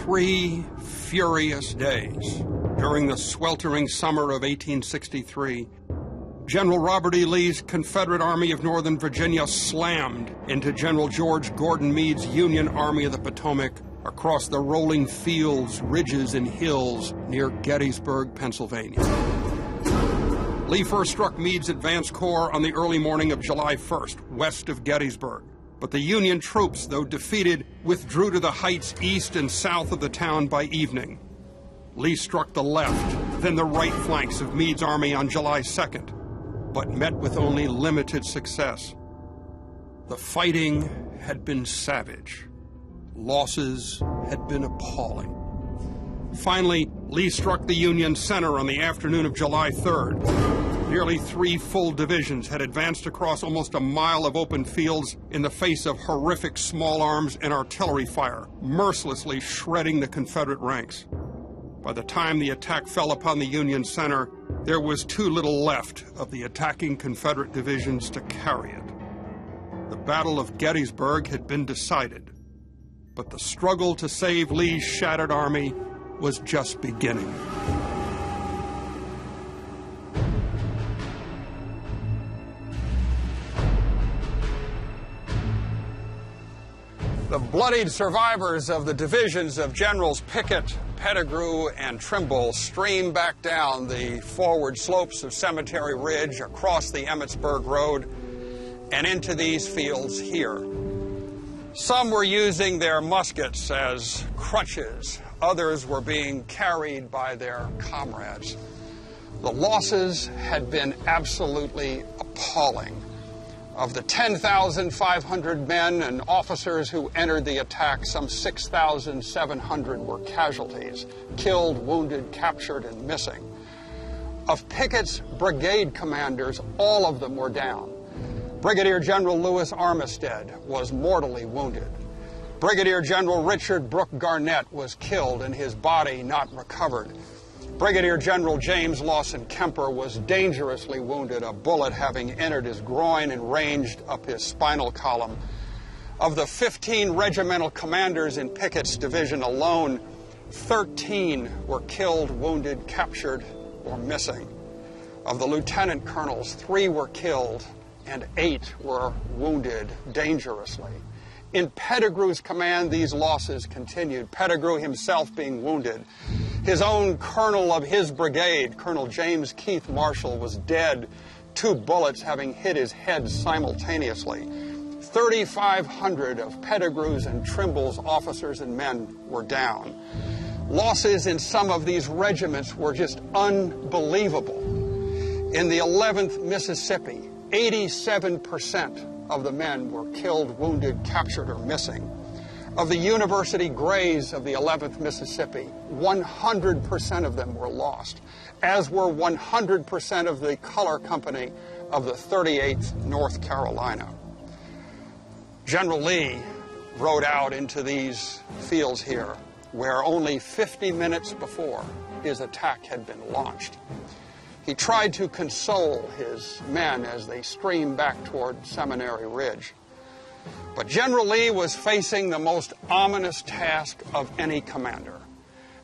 3 furious days during the sweltering summer of 1863, General Robert E. Lee's Confederate Army of Northern Virginia slammed into General George Gordon Meade's Union Army of the Potomac across the rolling fields, ridges, and hills near Gettysburg, Pennsylvania. Lee first struck Meade's advance corps on the early morning of July 1st, west of Gettysburg. But the Union troops, though defeated, withdrew to the heights east and south of the town by evening. Lee struck the left, then the right flanks of Meade's army on July 2nd, but met with only limited success. The fighting had been savage. Losses had been appalling. Finally, Lee struck the Union center on the afternoon of July 3rd. Nearly 3 full divisions had advanced across almost a mile of open fields in the face of horrific small arms and artillery fire, mercilessly shredding the Confederate ranks. By the time the attack fell upon the Union center, there was too little left of the attacking Confederate divisions to carry it. The Battle of Gettysburg had been decided, but the struggle to save Lee's shattered army was just beginning. The bloodied survivors of the divisions of Generals Pickett, Pettigrew, and Trimble streamed back down the forward slopes of Cemetery Ridge, across the Emmitsburg Road, and into these fields here. Some were using their muskets as crutches. Others were being carried by their comrades. The losses had been absolutely appalling. Of the 10,500 men and officers who entered the attack, some 6,700 were casualties, killed, wounded, captured, and missing. Of Pickett's brigade commanders, all of them were down. Brigadier General Lewis Armistead was mortally wounded. Brigadier General Richard Brooke Garnett was killed and his body not recovered. Brigadier General James Lawson Kemper was dangerously wounded, a bullet having entered his groin and ranged up his spinal column. Of the 15 regimental commanders in Pickett's division alone, 13 were killed, wounded, captured, or missing. Of the lieutenant colonels, 3 were killed and 8 were wounded dangerously. In Pettigrew's command, these losses continued, Pettigrew himself being wounded. His own colonel of his brigade, Colonel James Keith Marshall, was dead, 2 bullets having hit his head simultaneously. 3,500 of Pettigrew's and Trimble's officers and men were down. Losses in some of these regiments were just unbelievable. In the 11th Mississippi, 87% of the men were killed, wounded, captured, or missing. Of the University Grays of the 11th Mississippi, 100% of them were lost, as were 100% of the color company of the 38th North Carolina. General Lee rode out into these fields here, where only 50 minutes before his attack had been launched. He tried to console his men as they streamed back toward Seminary Ridge. But General Lee was facing the most ominous task of any commander,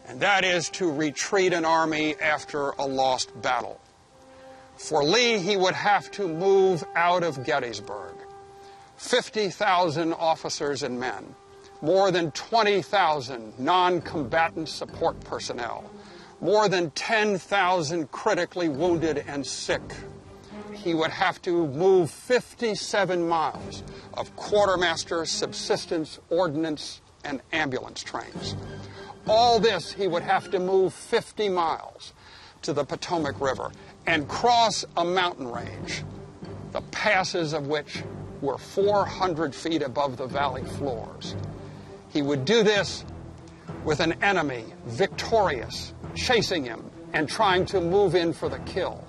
and that is to retreat an army after a lost battle. For Lee, he would have to move out of Gettysburg. 50,000 officers and men, more than 20,000 non-combatant support personnel, more than 10,000 critically wounded and sick. He would have to move 57 miles of quartermaster, subsistence, ordnance, and ambulance trains. All this he would have to move 50 miles to the Potomac River and cross a mountain range, the passes of which were 400 feet above the valley floors. He would do this with an enemy victorious, chasing him and trying to move in for the kill.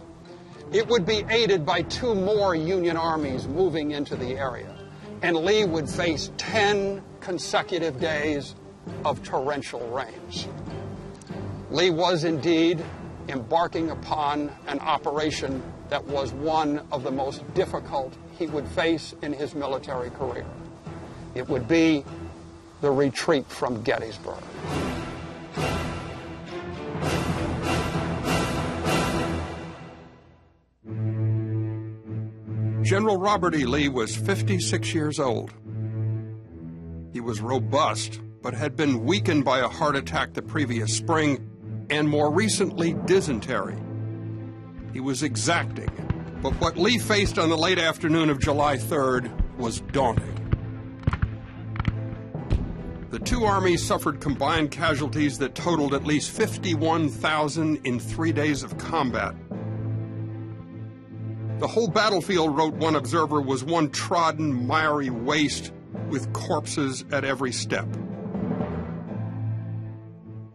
It would be aided by 2 more Union armies moving into the area, and Lee would face 10 consecutive days of torrential rains. Lee was indeed embarking upon an operation that was one of the most difficult he would face in his military career. It would be the retreat from Gettysburg. General Robert E. Lee was 56 years old. He was robust, but had been weakened by a heart attack the previous spring, and more recently, dysentery. He was exacting, but what Lee faced on the late afternoon of July 3rd was daunting. The two armies suffered combined casualties that totaled at least 51,000 in 3 days of combat. The whole battlefield, wrote one observer, was one trodden, miry waste with corpses at every step.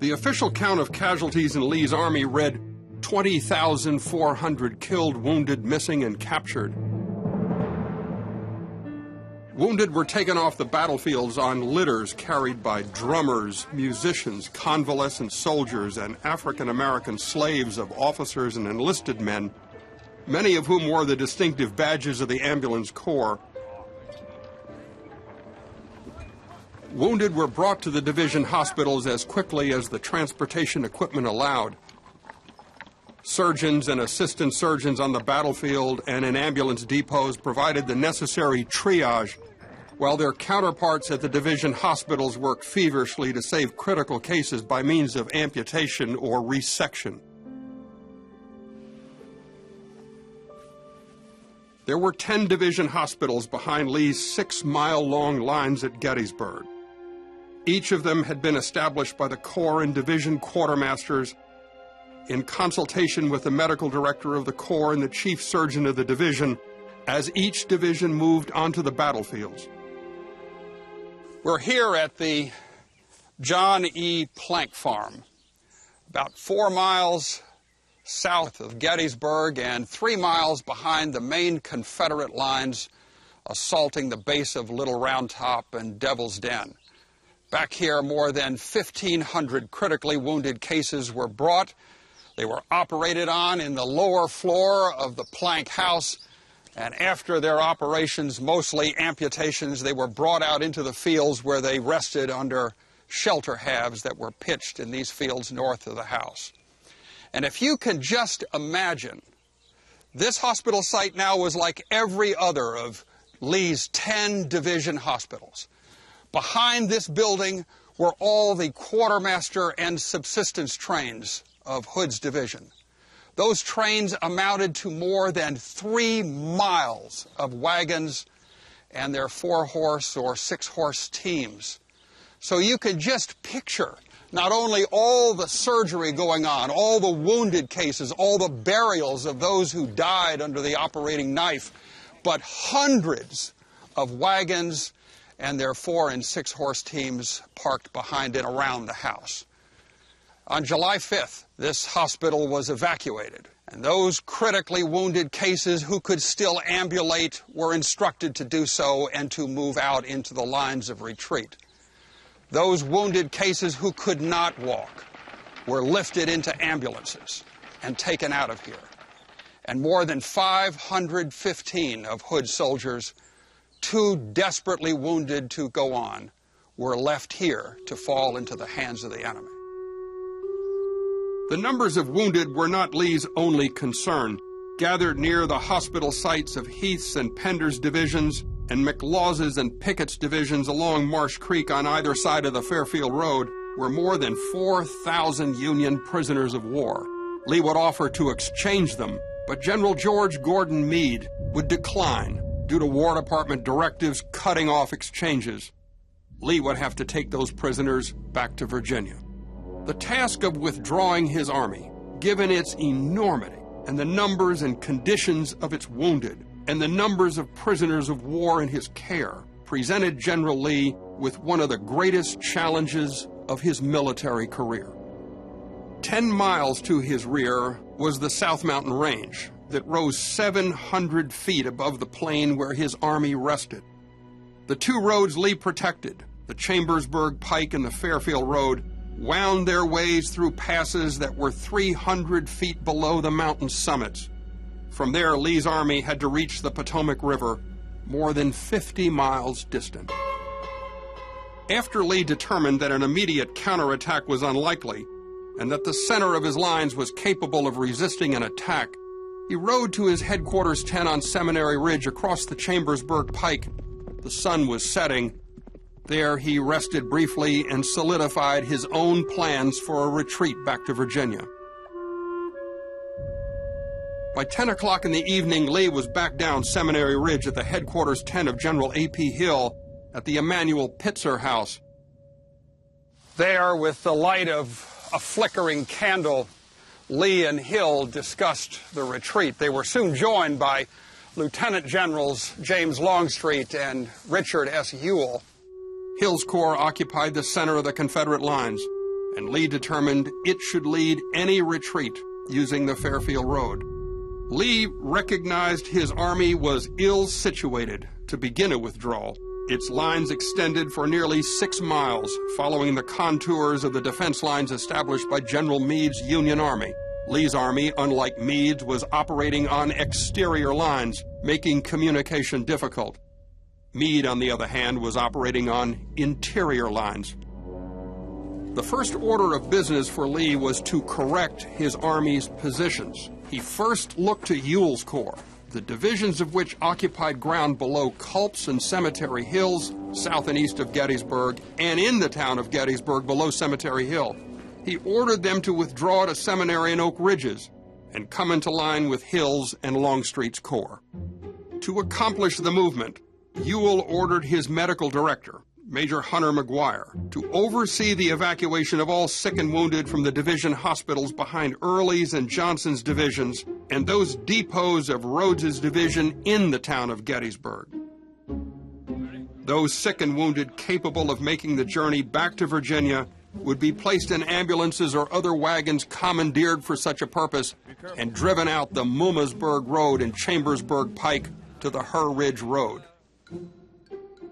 The official count of casualties in Lee's army read 20,400 killed, wounded, missing, and captured. Wounded were taken off the battlefields on litters carried by drummers, musicians, convalescent soldiers, and African-American slaves of officers and enlisted men, many of whom wore the distinctive badges of the ambulance corps. Wounded were brought to the division hospitals as quickly as the transportation equipment allowed. Surgeons and assistant surgeons on the battlefield and in ambulance depots provided the necessary triage, while their counterparts at the division hospitals worked feverishly to save critical cases by means of amputation or resection. There were 10 division hospitals behind Lee's 6-mile-long lines at Gettysburg. Each of them had been established by the Corps and division quartermasters in consultation with the medical director of the Corps and the chief surgeon of the division as each division moved onto the battlefields. We're here at the John E. Plank Farm, about 4 miles south of Gettysburg and 3 miles behind the main Confederate lines assaulting the base of Little Round Top and Devil's Den. Back here, more than 1,500 critically wounded cases were brought. They were operated on in the lower floor of the Plank House, and after their operations, mostly amputations, they were brought out into the fields where they rested under shelter halves that were pitched in these fields north of the house. And if you can just imagine, this hospital site now was like every other of Lee's 10 division hospitals. Behind this building were all the quartermaster and subsistence trains of Hood's division. Those trains amounted to more than 3 miles of wagons and their 4-horse or 6-horse teams. So you can just picture not only all the surgery going on, all the wounded cases, all the burials of those who died under the operating knife, but hundreds of wagons and their 4- and 6-horse teams parked behind and around the house. On July 5th, this hospital was evacuated, and those critically wounded cases who could still ambulate were instructed to do so and to move out into the lines of retreat. Those wounded cases who could not walk were lifted into ambulances and taken out of here. And more than 515 of Hood's soldiers, too desperately wounded to go on, were left here to fall into the hands of the enemy. The numbers of wounded were not Lee's only concern. Gathered near the hospital sites of Heath's and Pender's divisions and McLaws's and Pickett's divisions along Marsh Creek on either side of the Fairfield Road were more than 4,000 Union prisoners of war. Lee would offer to exchange them, but General George Gordon Meade would decline due to War Department directives cutting off exchanges. Lee would have to take those prisoners back to Virginia. The task of withdrawing his army, given its enormity and the numbers and conditions of its wounded and the numbers of prisoners of war in his care, presented General Lee with one of the greatest challenges of his military career. 10 miles to his rear was the South Mountain Range that rose 700 feet above the plain where his army rested. The two roads Lee protected, the Chambersburg Pike and the Fairfield Road, wound their ways through passes that were 300 feet below the mountain summits. From there, Lee's army had to reach the Potomac River, more than 50 miles distant. After Lee determined that an immediate counterattack was unlikely and that the center of his lines was capable of resisting an attack, He rode to his headquarters tent on Seminary Ridge across the Chambersburg Pike. The sun was setting. There he rested briefly and solidified his own plans for a retreat back to Virginia. By 10 o'clock in the evening, Lee was back down Seminary Ridge at the headquarters tent of General A.P. Hill at the Emanuel Pitzer House. There, with the light of a flickering candle, Lee and Hill discussed the retreat. They were soon joined by Lieutenant Generals James Longstreet and Richard S. Ewell. Hill's corps occupied the center of the Confederate lines, and Lee determined it should lead any retreat using the Fairfield Road. Lee recognized his army was ill-situated to begin a withdrawal. Its lines extended for nearly 6 miles, following the contours of the defense lines established by General Meade's Union Army. Lee's army, unlike Meade's, was operating on exterior lines, making communication difficult. Meade, on the other hand, was operating on interior lines. The first order of business for Lee was to correct his army's positions. He first looked to Ewell's corps, the divisions of which occupied ground below Culp's and Cemetery Hills, south and east of Gettysburg, and in the town of Gettysburg below Cemetery Hill. He ordered them to withdraw to Seminary and Oak Ridges and come into line with Hill's and Longstreet's corps. To accomplish the movement, Ewell ordered his medical director, Major Hunter McGuire, to oversee the evacuation of all sick and wounded from the division hospitals behind Early's and Johnson's divisions and those depots of Rodes's division in the town of Gettysburg. Those sick and wounded capable of making the journey back to Virginia would be placed in ambulances or other wagons commandeered for such a purpose and driven out the Mummasburg Road and Chambersburg Pike to the Her Ridge Road.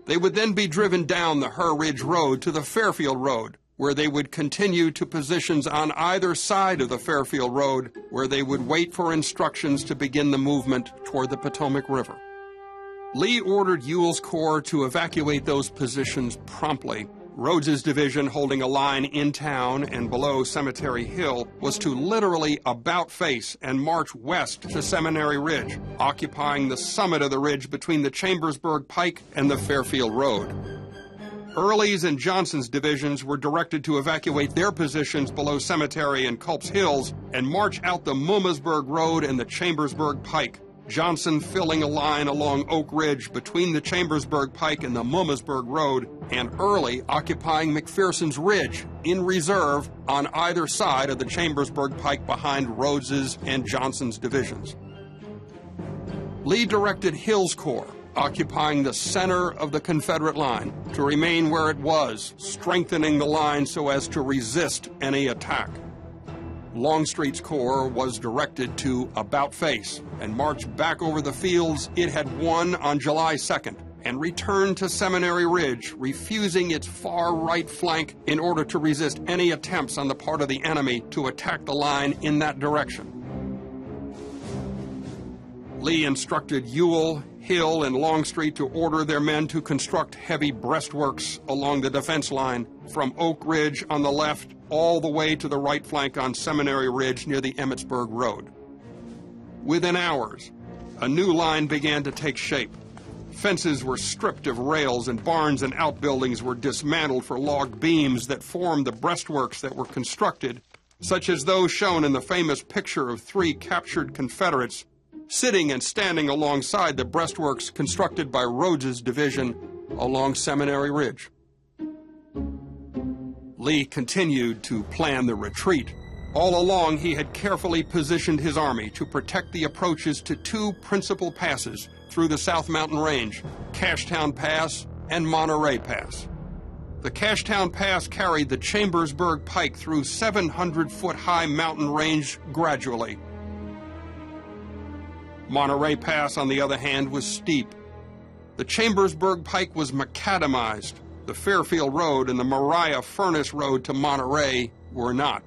They would then be driven down the Her Ridge Road to the Fairfield Road, where they would continue to positions on either side of the Fairfield Road, where they would wait for instructions to begin the movement toward the Potomac River. Lee ordered Ewell's corps to evacuate those positions promptly. Rodes's division, holding a line in town and below Cemetery Hill, was to literally about face and march west to Seminary Ridge, occupying the summit of the ridge between the Chambersburg Pike and the Fairfield Road. Early's and Johnson's divisions were directed to evacuate their positions below Cemetery and Culp's Hills and march out the Mummasburg Road and the Chambersburg Pike, Johnson filling a line along Oak Ridge between the Chambersburg Pike and the Mummasburg Road, and Early occupying McPherson's Ridge in reserve on either side of the Chambersburg Pike behind Rodes's and Johnson's divisions. Lee directed Hill's corps, occupying the center of the Confederate line, to remain where it was, strengthening the line so as to resist any attack. Longstreet's corps was directed to about face and march back over the fields it had won on July 2nd and return to Seminary Ridge, refusing its far right flank in order to resist any attempts on the part of the enemy to attack the line in that direction. Lee instructed Ewell, Hill, and Longstreet to order their men to construct heavy breastworks along the defense line from Oak Ridge on the left all the way to the right flank on Seminary Ridge near the Emmitsburg Road. Within hours, a new line began to take shape. Fences were stripped of rails and barns and outbuildings were dismantled for log beams that formed the breastworks that were constructed, such as those shown in the famous picture of 3 captured Confederates sitting and standing alongside the breastworks constructed by Rodes's division along Seminary Ridge. Lee continued to plan the retreat. All along, he had carefully positioned his army to protect the approaches to 2 principal passes through the South Mountain Range, Cashtown Pass and Monterey Pass. The Cashtown Pass carried the Chambersburg Pike through 700-foot-high mountain range gradually. Monterey Pass, on the other hand, was steep. The Chambersburg Pike was macadamized. The Fairfield Road and the Mariah Furnace Road to Monterey were not.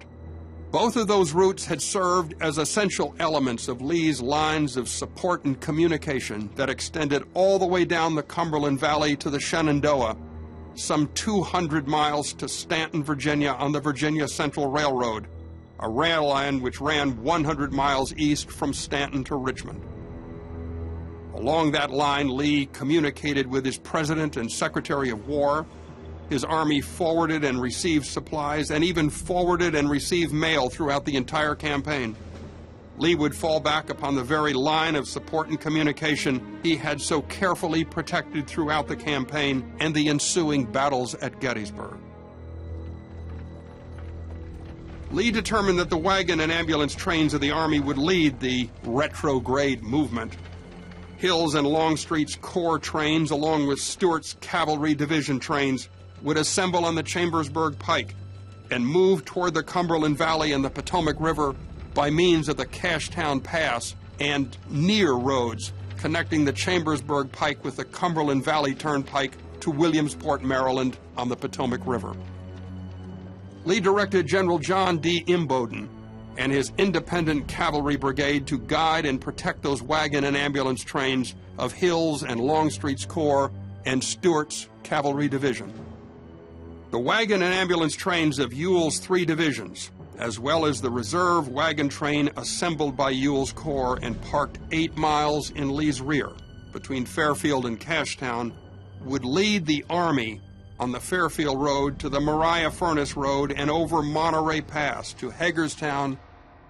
Both of those routes had served as essential elements of Lee's lines of support and communication that extended all the way down the Cumberland Valley to the Shenandoah, some 200 miles to Stanton, Virginia on the Virginia Central Railroad, a rail line which ran 100 miles east from Stanton to Richmond. Along that line, Lee communicated with his President and Secretary of War. His army forwarded and received supplies, and even forwarded and received mail throughout the entire campaign. Lee would fall back upon the very line of support and communication he had so carefully protected throughout the campaign and the ensuing battles at Gettysburg. Lee determined that the wagon and ambulance trains of the Army would lead the retrograde movement. Hill's and Longstreet's corps trains, along with Stuart's cavalry division trains, would assemble on the Chambersburg Pike and move toward the Cumberland Valley and the Potomac River by means of the Cashtown Pass and near roads connecting the Chambersburg Pike with the Cumberland Valley Turnpike to Williamsport, Maryland on the Potomac River. Lee directed General John D. Imboden and his independent cavalry brigade to guide and protect those wagon and ambulance trains of Hill's and Longstreet's corps and Stuart's cavalry division. The wagon and ambulance trains of Ewell's 3 divisions, as well as the reserve wagon train assembled by Ewell's corps and parked 8 miles in Lee's rear between Fairfield and Cashtown, would lead the Army on the Fairfield Road to the Mariah Furnace Road and over Monterey Pass to Hagerstown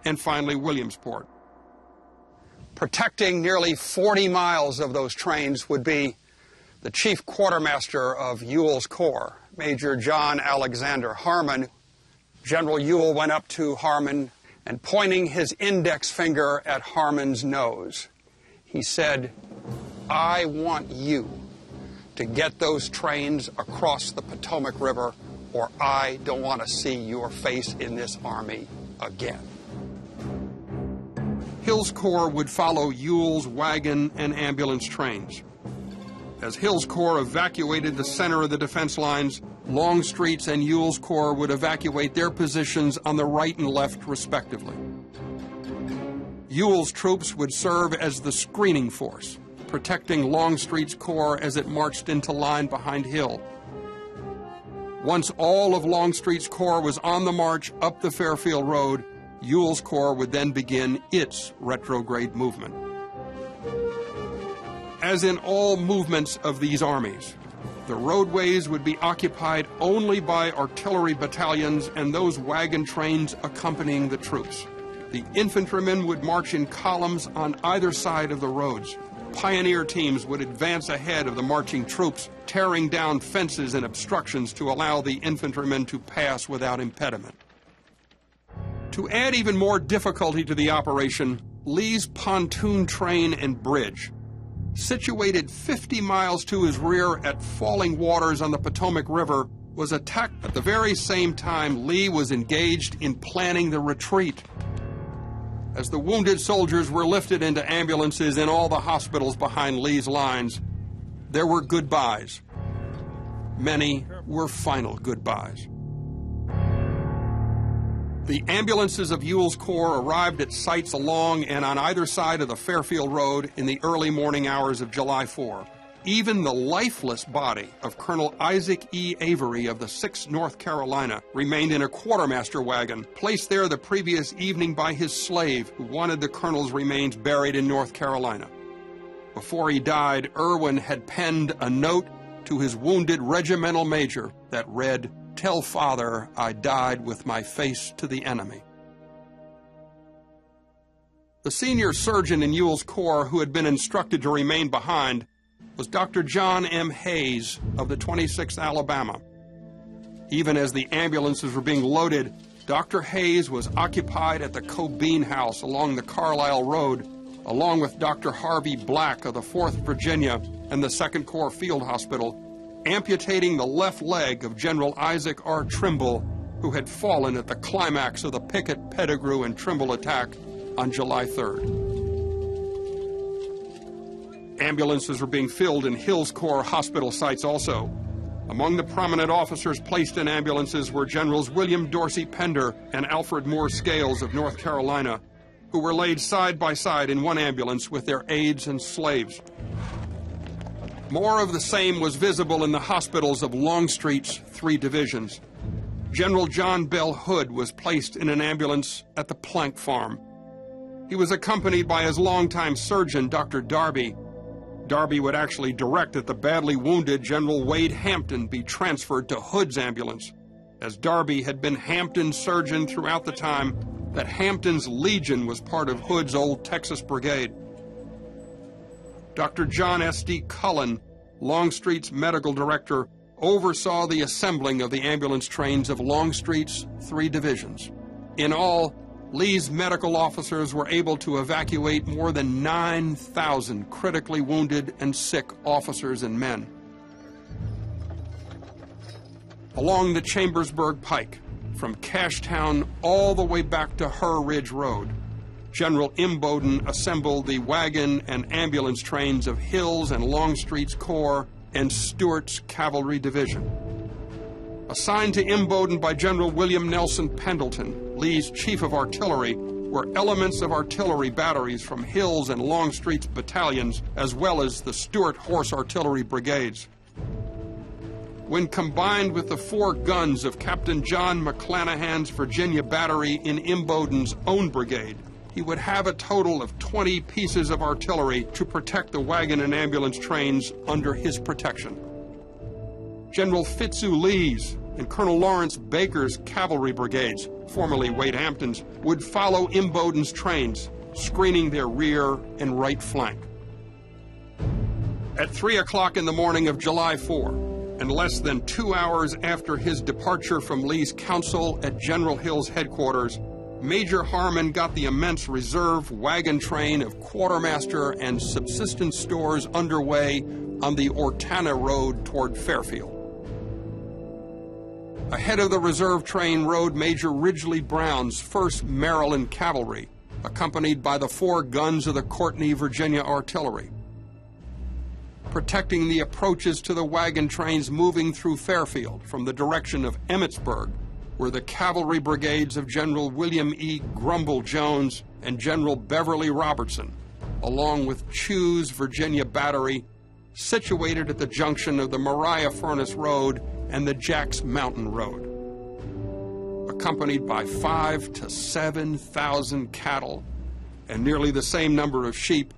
and finally Williamsport. Protecting nearly 40 miles of those trains would be the chief quartermaster of Ewell's corps, Major John Alexander Harmon. General Ewell went up to Harmon and, pointing his index finger at Harmon's nose, he said, "I want you to get those trains across the Potomac River, or I don't want to see your face in this army again." Hill's corps would follow Ewell's wagon and ambulance trains. As Hill's corps evacuated the center of the defense lines, Longstreet's and Ewell's corps would evacuate their positions on the right and left, respectively. Ewell's troops would serve as the screening force, protecting Longstreet's corps as it marched into line behind Hill. Once all of Longstreet's corps was on the march up the Fairfield Road, Ewell's corps would then begin its retrograde movement. As in all movements of these armies, the roadways would be occupied only by artillery battalions and those wagon trains accompanying the troops. The infantrymen would march in columns on either side of the roads. Pioneer teams would advance ahead of the marching troops, tearing down fences and obstructions to allow the infantrymen to pass without impediment. To add even more difficulty to the operation, Lee's pontoon train and bridge, situated 50 miles to his rear at Falling Waters on the Potomac River, was attacked at the very same time Lee was engaged in planning the retreat. As the wounded soldiers were lifted into ambulances in all the hospitals behind Lee's lines, there were goodbyes. Many were final goodbyes. The ambulances of Ewell's corps arrived at sites along and on either side of the Fairfield Road in the early morning hours of July 4. Even the lifeless body of Colonel Isaac E. Avery of the 6th North Carolina remained in a quartermaster wagon, placed there the previous evening by his slave, who wanted the colonel's remains buried in North Carolina. Before he died, Irwin had penned a note to his wounded regimental major that read, "Tell Father I died with my face to the enemy." The senior surgeon in Ewell's corps who had been instructed to remain behind was Dr. John M. Hayes of the 26th Alabama. Even as the ambulances were being loaded, Dr. Hayes was occupied at the Cobean House along the Carlisle Road, along with Dr. Harvey Black of the 4th Virginia and the 2nd Corps Field Hospital, amputating the left leg of General Isaac R. Trimble, who had fallen at the climax of the Pickett, Pettigrew, and Trimble attack on July 3rd. Ambulances were being filled in Hill's Corps hospital sites also. Among the prominent officers placed in ambulances were Generals William Dorsey Pender and Alfred Moore Scales of North Carolina, who were laid side by side in one ambulance with their aides and slaves. More of the same was visible in the hospitals of Longstreet's 3 divisions. General John Bell Hood was placed in an ambulance at the Plank Farm. He was accompanied by his longtime surgeon, Dr. Darby. Darby would actually direct that the badly wounded General Wade Hampton be transferred to Hood's ambulance, as Darby had been Hampton's surgeon throughout the time that Hampton's Legion was part of Hood's old Texas Brigade. Dr. John S.D. Cullen, Longstreet's medical director, oversaw the assembling of the ambulance trains of Longstreet's 3 divisions. In all, Lee's medical officers were able to evacuate more than 9,000 critically wounded and sick officers and men. Along the Chambersburg Pike, from Cashtown all the way back to Her Ridge Road, General Imboden assembled the wagon and ambulance trains of Hill's and Longstreet's Corps and Stuart's Cavalry Division. Assigned to Imboden by General William Nelson Pendleton, Lee's chief of artillery, were elements of artillery batteries from Hill's and Longstreet's battalions, as well as the Stuart Horse Artillery brigades. When combined with the 4 guns of Captain John McClanahan's Virginia battery in Imboden's own brigade, he would have a total of 20 pieces of artillery to protect the wagon and ambulance trains under his protection. General Fitzhugh Lee's and Colonel Lawrence Baker's cavalry brigades, formerly Wade Hampton's, would follow Imboden's trains, screening their rear and right flank. At 3 o'clock in the morning of July 4, and less than 2 hours after his departure from Lee's council at General Hill's headquarters, Major Harmon got the immense reserve wagon train of quartermaster and subsistence stores underway on the Ortana Road toward Fairfield. Ahead of the reserve train rode Major Ridgely Brown's 1st Maryland Cavalry, accompanied by the 4 guns of the Courtney, Virginia artillery. Protecting the approaches to the wagon trains moving through Fairfield from the direction of Emmitsburg were the cavalry brigades of General William E. Grumble Jones and General Beverly Robertson, along with Chew's Virginia Battery, situated at the junction of the Mariah Furnace Road and the Jacks Mountain Road. Accompanied by 5,000 to 7,000 cattle and nearly the same number of sheep,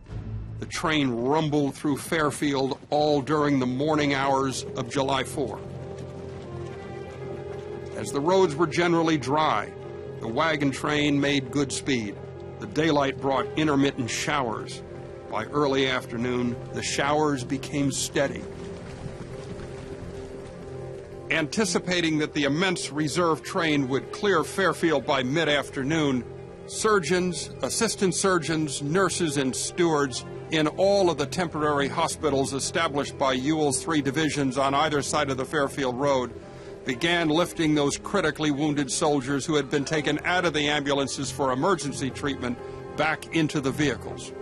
the train rumbled through Fairfield all during the morning hours of July 4. As the roads were generally dry, the wagon train made good speed. The daylight brought intermittent showers. By early afternoon, the showers became steady. Anticipating that the immense reserve train would clear Fairfield by mid-afternoon, surgeons, assistant surgeons, nurses, and stewards in all of the temporary hospitals established by Ewell's 3 divisions on either side of the Fairfield Road began lifting those critically wounded soldiers who had been taken out of the ambulances for emergency treatment back into the vehicles.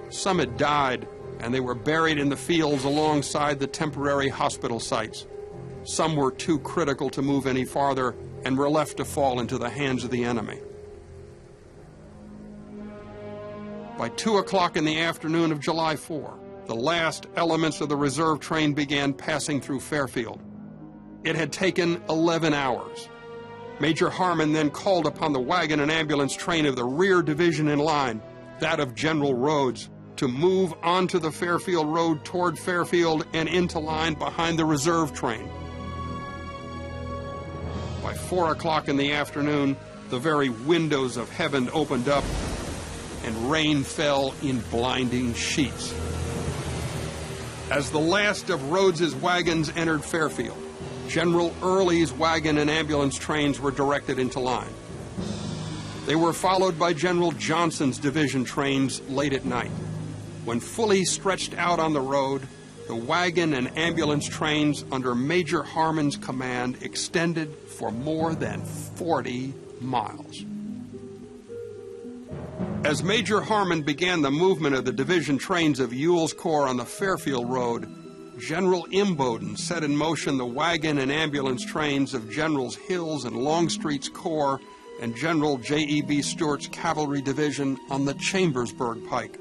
Some had died, and they were buried in the fields alongside the temporary hospital sites. Some were too critical to move any farther and were left to fall into the hands of the enemy. By 2 o'clock in the afternoon of July 4, the last elements of the reserve train began passing through Fairfield. It had taken 11 hours. Major Harmon then called upon the wagon and ambulance train of the rear division in line, that of General Rhodes, to move onto the Fairfield Road toward Fairfield and into line behind the reserve train. By 4 o'clock in the afternoon, the very windows of heaven opened up and rain fell in blinding sheets. As the last of Rhodes's wagons entered Fairfield, General Early's wagon and ambulance trains were directed into line. They were followed by General Johnson's division trains late at night. When fully stretched out on the road, the wagon and ambulance trains under Major Harmon's command extended for more than 40 miles. As Major Harmon began the movement of the division trains of Ewell's Corps on the Fairfield Road, General Imboden set in motion the wagon and ambulance trains of Generals Hill's and Longstreet's Corps and General J.E.B. Stuart's Cavalry Division on the Chambersburg Pike.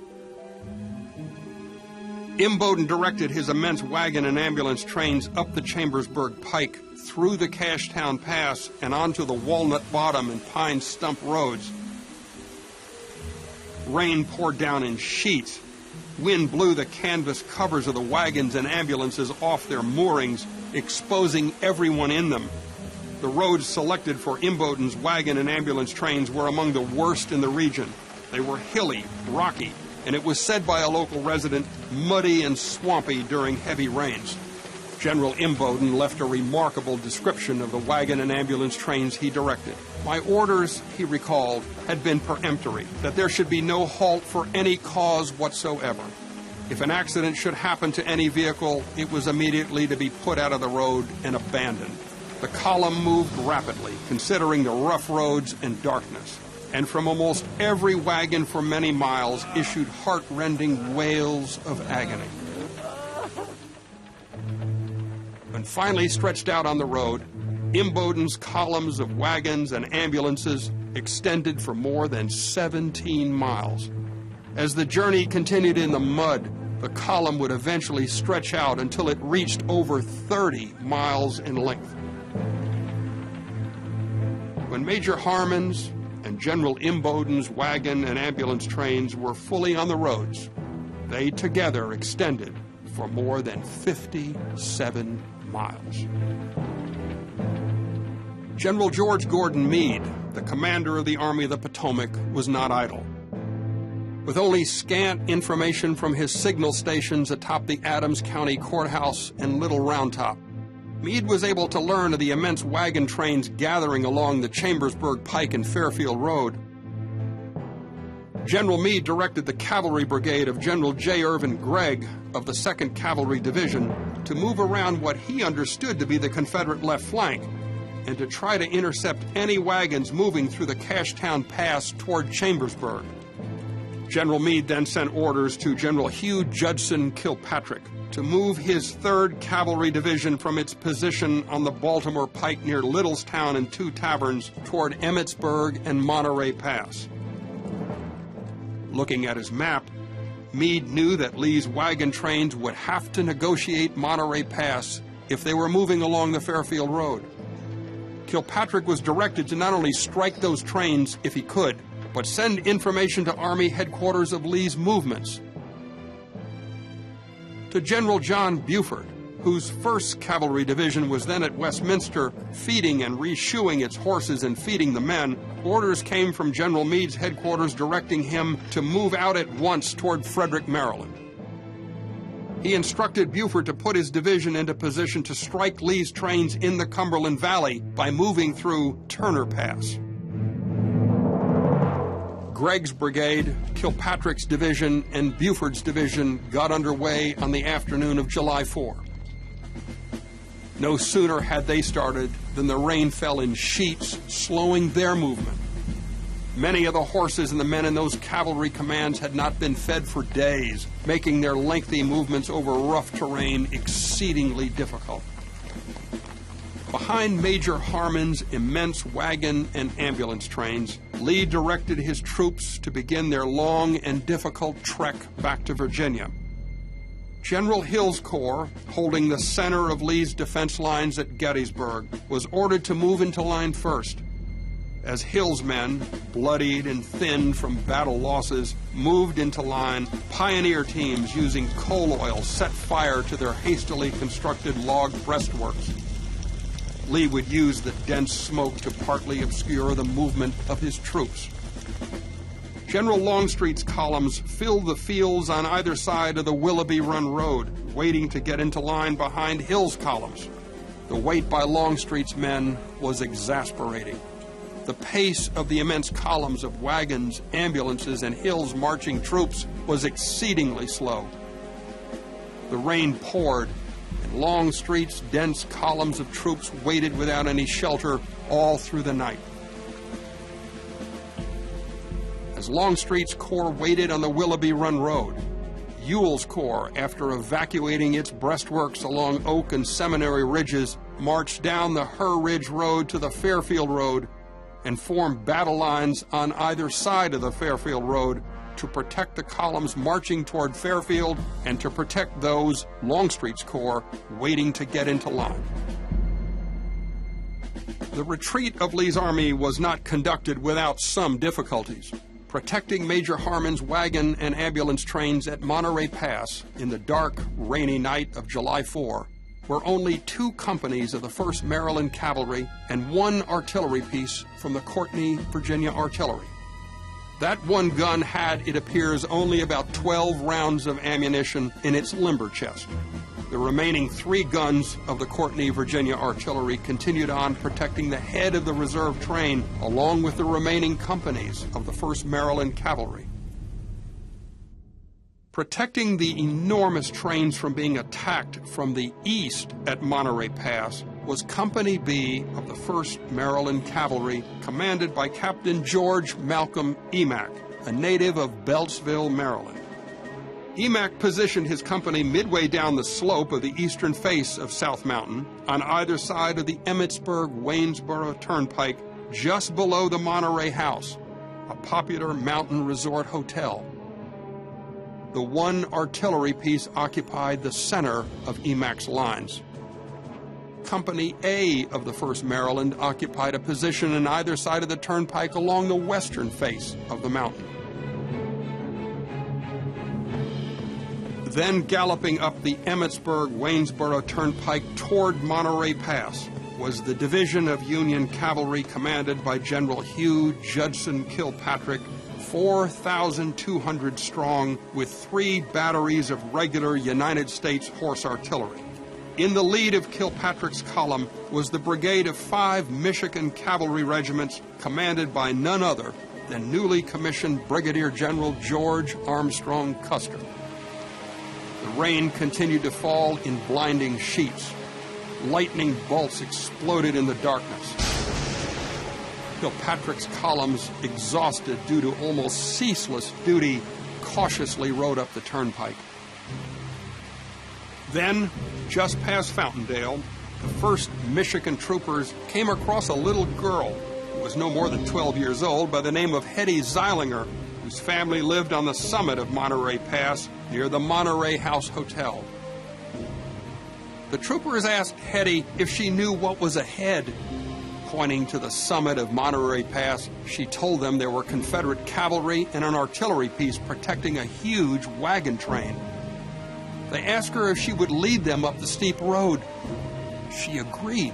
Imboden directed his immense wagon and ambulance trains up the Chambersburg Pike, through the Cashtown Pass, and onto the Walnut Bottom and Pine Stump roads. Rain poured down in sheets. Wind blew the canvas covers of the wagons and ambulances off their moorings, exposing everyone in them. The roads selected for Imboden's wagon and ambulance trains were among the worst in the region. They were hilly, rocky, and it was said by a local resident, muddy and swampy during heavy rains. General Imboden left a remarkable description of the wagon and ambulance trains he directed. My orders, he recalled, had been peremptory, that there should be no halt for any cause whatsoever. If an accident should happen to any vehicle, it was immediately to be put out of the road and abandoned. The column moved rapidly, considering the rough roads and darkness, and from almost every wagon for many miles issued heart-rending wails of agony. When finally stretched out on the road, Imboden's columns of wagons and ambulances extended for more than 17 miles. As the journey continued in the mud, the column would eventually stretch out until it reached over 30 miles in length. When Major Harmon's and General Imboden's wagon and ambulance trains were fully on the roads, they together extended for more than 57 miles. General George Gordon Meade, the commander of the Army of the Potomac, was not idle. With only scant information from his signal stations atop the Adams County Courthouse and Little Round Top, Meade was able to learn of the immense wagon trains gathering along the Chambersburg Pike and Fairfield Road. General Meade directed the cavalry brigade of General J. Irvin Gregg of the 2nd Cavalry Division to move around what he understood to be the Confederate left flank and to try to intercept any wagons moving through the Cashtown Pass toward Chambersburg. General Meade then sent orders to General Hugh Judson Kilpatrick to move his 3rd Cavalry Division from its position on the Baltimore Pike near Littlestown and Two Taverns toward Emmitsburg and Monterey Pass. Looking at his map, Meade knew that Lee's wagon trains would have to negotiate Monterey Pass if they were moving along the Fairfield Road. Kilpatrick was directed to not only strike those trains if he could, but send information to Army headquarters of Lee's movements. To General John Buford, whose 1st Cavalry Division was then at Westminster feeding and reshoeing its horses and feeding the men, orders came from General Meade's headquarters directing him to move out at once toward Frederick, Maryland. He instructed Buford to put his division into position to strike Lee's trains in the Cumberland Valley by moving through Turner Pass. Gregg's brigade, Kilpatrick's division, and Buford's division got underway on the afternoon of July 4. No sooner had they started than the rain fell in sheets, slowing their movement. Many of the horses and the men in those cavalry commands had not been fed for days, making their lengthy movements over rough terrain exceedingly difficult. Behind Major Harmon's immense wagon and ambulance trains, Lee directed his troops to begin their long and difficult trek back to Virginia. General Hill's Corps, holding the center of Lee's defense lines at Gettysburg, was ordered to move into line first. As Hill's men, bloodied and thinned from battle losses, moved into line, pioneer teams using coal oil set fire to their hastily constructed log breastworks. Lee would use the dense smoke to partly obscure the movement of his troops. General Longstreet's columns filled the fields on either side of the Willoughby Run Road, waiting to get into line behind Hill's columns. The wait by Longstreet's men was exasperating. The pace of the immense columns of wagons, ambulances, and Hill's marching troops was exceedingly slow. The rain poured, and Longstreet's dense columns of troops waited without any shelter all through the night. As Longstreet's corps waited on the Willoughby Run Road, Ewell's corps, after evacuating its breastworks along Oak and Seminary Ridges, marched down the Her Ridge Road to the Fairfield Road and formed battle lines on either side of the Fairfield Road to protect the columns marching toward Fairfield and to protect those, Longstreet's corps, waiting to get into line. The retreat of Lee's army was not conducted without some difficulties. Protecting Major Harmon's wagon and ambulance trains at Monterey Pass in the dark, rainy night of July 4 were only 2 companies of the 1st Maryland Cavalry and 1 artillery piece from the Courtney, Virginia Artillery. That one gun had, it appears, only about 12 rounds of ammunition in its limber chest. The remaining 3 guns of the Courtney, Virginia Artillery continued on protecting the head of the reserve train along with the remaining companies of the 1st Maryland Cavalry. Protecting the enormous trains from being attacked from the east at Monterey Pass was Company B of the 1st Maryland Cavalry, commanded by Captain George Malcolm Emack, a native of Beltsville, Maryland. Emack positioned his company midway down the slope of the eastern face of South Mountain, on either side of the Emmitsburg-Waynesboro Turnpike, just below the Monterey House, a popular mountain resort hotel. The 1 artillery piece occupied the center of Emack's lines. Company A of the 1st Maryland occupied a position on either side of the turnpike along the western face of the mountain. Then galloping up the Emmitsburg-Waynesboro Turnpike toward Monterey Pass was the division of Union cavalry commanded by General Hugh Judson Kilpatrick, 4,200 strong, with 3 batteries of regular United States horse artillery. In the lead of Kilpatrick's column was the brigade of 5 Michigan cavalry regiments commanded by none other than newly commissioned Brigadier General George Armstrong Custer. The rain continued to fall in blinding sheets. Lightning bolts exploded in the darkness. Kilpatrick's columns, exhausted due to almost ceaseless duty, cautiously rode up the turnpike. Then, just past Fountaindale, the 1st Michigan troopers came across a little girl who was no more than 12 years old by the name of Hetty Zeilinger, whose family lived on the summit of Monterey Pass near the Monterey House Hotel. The troopers asked Hetty if she knew what was ahead. Pointing to the summit of Monterey Pass, she told them there were Confederate cavalry and an artillery piece protecting a huge wagon train. They asked her if she would lead them up the steep road. She agreed.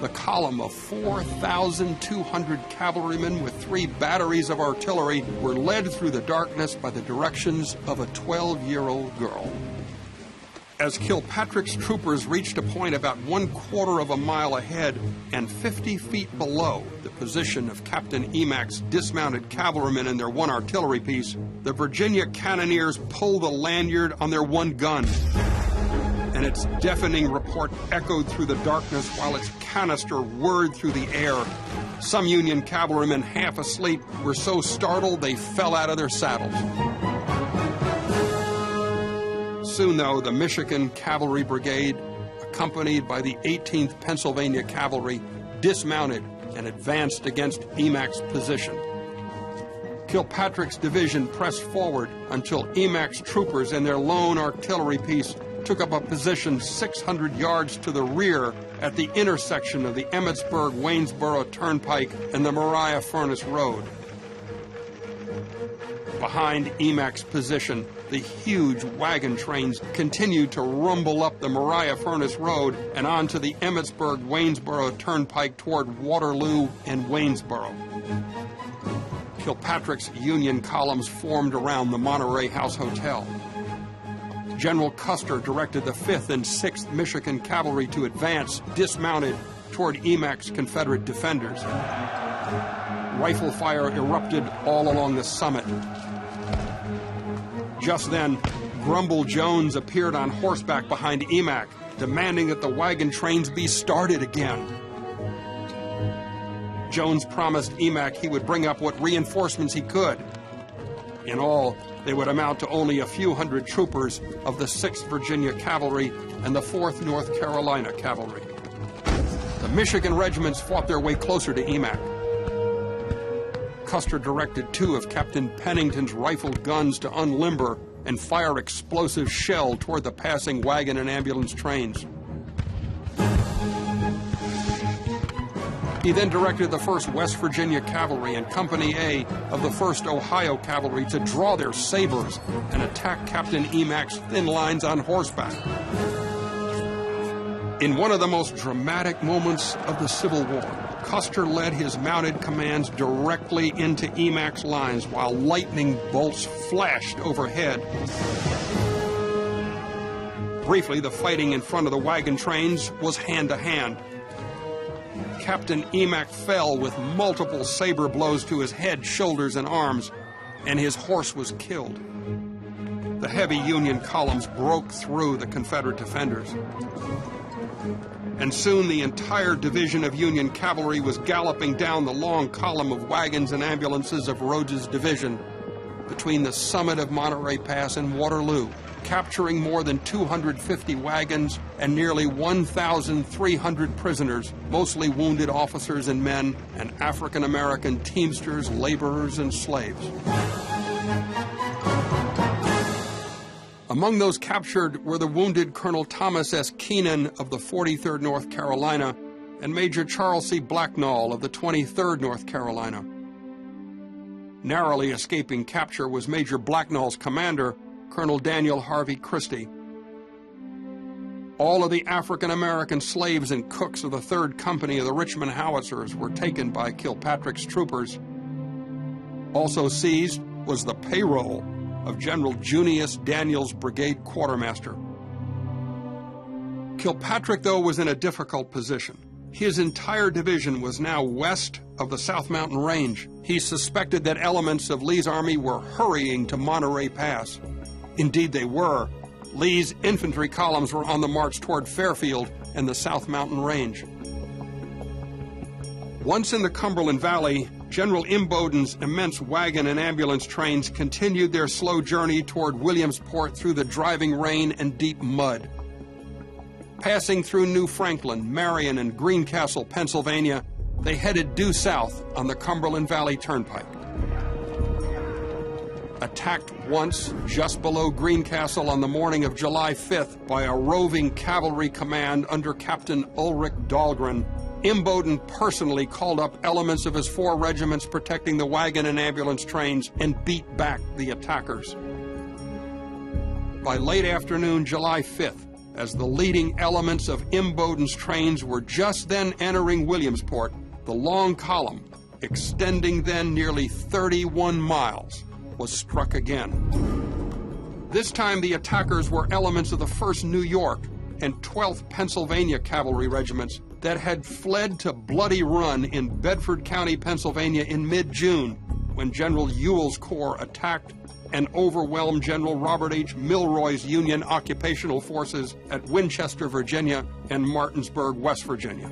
The column of 4,200 cavalrymen with 3 batteries of artillery were led through the darkness by the directions of a 12-year-old girl. As Kilpatrick's troopers reached a point about 1/4 of a mile ahead and 50 feet below the position of Captain Emack's dismounted cavalrymen and their 1 artillery piece, the Virginia cannoneers pulled the lanyard on their 1 gun. And its deafening report echoed through the darkness while its canister whirred through the air. Some Union cavalrymen, half asleep, were so startled they fell out of their saddles. Soon, though, the Michigan Cavalry Brigade, accompanied by the 18th Pennsylvania Cavalry, dismounted and advanced against Emack's position. Kilpatrick's division pressed forward until Emack's troopers and their lone artillery piece took up a position 600 yards to the rear at the intersection of the Emmitsburg-Waynesboro Turnpike and the Mariah Furnace Road. Behind Emack's position, the huge wagon trains continued to rumble up the Mariah Furnace Road and onto the Emmitsburg-Waynesboro Turnpike toward Waterloo and Waynesboro. Kilpatrick's Union columns formed around the Monterey House Hotel. General Custer directed the 5th and 6th Michigan Cavalry to advance, dismounted, toward Emack's Confederate defenders. Rifle fire erupted all along the summit. Just then, Grumble Jones appeared on horseback behind Emack, demanding that the wagon trains be started again. Jones promised Emack he would bring up what reinforcements he could. In all, they would amount to only a few hundred troopers of the 6th Virginia Cavalry and the 4th North Carolina Cavalry. The Michigan regiments fought their way closer to Emack. Custer directed 2 of Captain Pennington's rifled guns to unlimber and fire explosive shell toward the passing wagon and ambulance trains. He then directed the 1st West Virginia Cavalry and Company A of the 1st Ohio Cavalry to draw their sabers and attack Captain Emack's thin lines on horseback. In one of the most dramatic moments of the Civil War, Custer led his mounted commands directly into Emack's lines while lightning bolts flashed overhead. Briefly, the fighting in front of the wagon trains was hand-to-hand. Captain Emack fell with multiple saber blows to his head, shoulders, and arms, and his horse was killed. The heavy Union columns broke through the Confederate defenders. And soon the entire division of Union cavalry was galloping down the long column of wagons and ambulances of Rodes's division between the summit of Monterey Pass and Waterloo, capturing more than 250 wagons and nearly 1,300 prisoners, mostly wounded officers and men, and African-American teamsters, laborers, and slaves. Among those captured were the wounded Colonel Thomas S. Keenan of the 43rd North Carolina and Major Charles C. Blacknall of the 23rd North Carolina. Narrowly escaping capture was Major Blacknall's commander, Colonel Daniel Harvey Christie. All of the African-American slaves and cooks of the 3rd Company of the Richmond Howitzers were taken by Kilpatrick's troopers. Also seized was the payroll of General Junius Daniels' brigade quartermaster. Kilpatrick, though, was in a difficult position. His entire division was now west of the South Mountain Range. He suspected that elements of Lee's army were hurrying to Monterey Pass. Indeed, they were. Lee's infantry columns were on the march toward Fairfield and the South Mountain Range. Once in the Cumberland Valley, General Imboden's immense wagon and ambulance trains continued their slow journey toward Williamsport through the driving rain and deep mud. Passing through New Franklin, Marion, and Greencastle, Pennsylvania, they headed due south on the Cumberland Valley Turnpike. Attacked once just below Greencastle on the morning of July 5th by a roving cavalry command under Captain Ulrich Dahlgren, Imboden personally called up elements of his 4 regiments protecting the wagon and ambulance trains and beat back the attackers. By late afternoon, July 5th, as the leading elements of Imboden's trains were just then entering Williamsport, the long column, extending then nearly 31 miles, was struck again. This time the attackers were elements of the 1st New York and 12th Pennsylvania Cavalry regiments that had fled to Bloody Run in Bedford County, Pennsylvania in mid-June when General Ewell's corps attacked and overwhelmed General Robert H. Milroy's Union occupational forces at Winchester, Virginia and Martinsburg, West Virginia.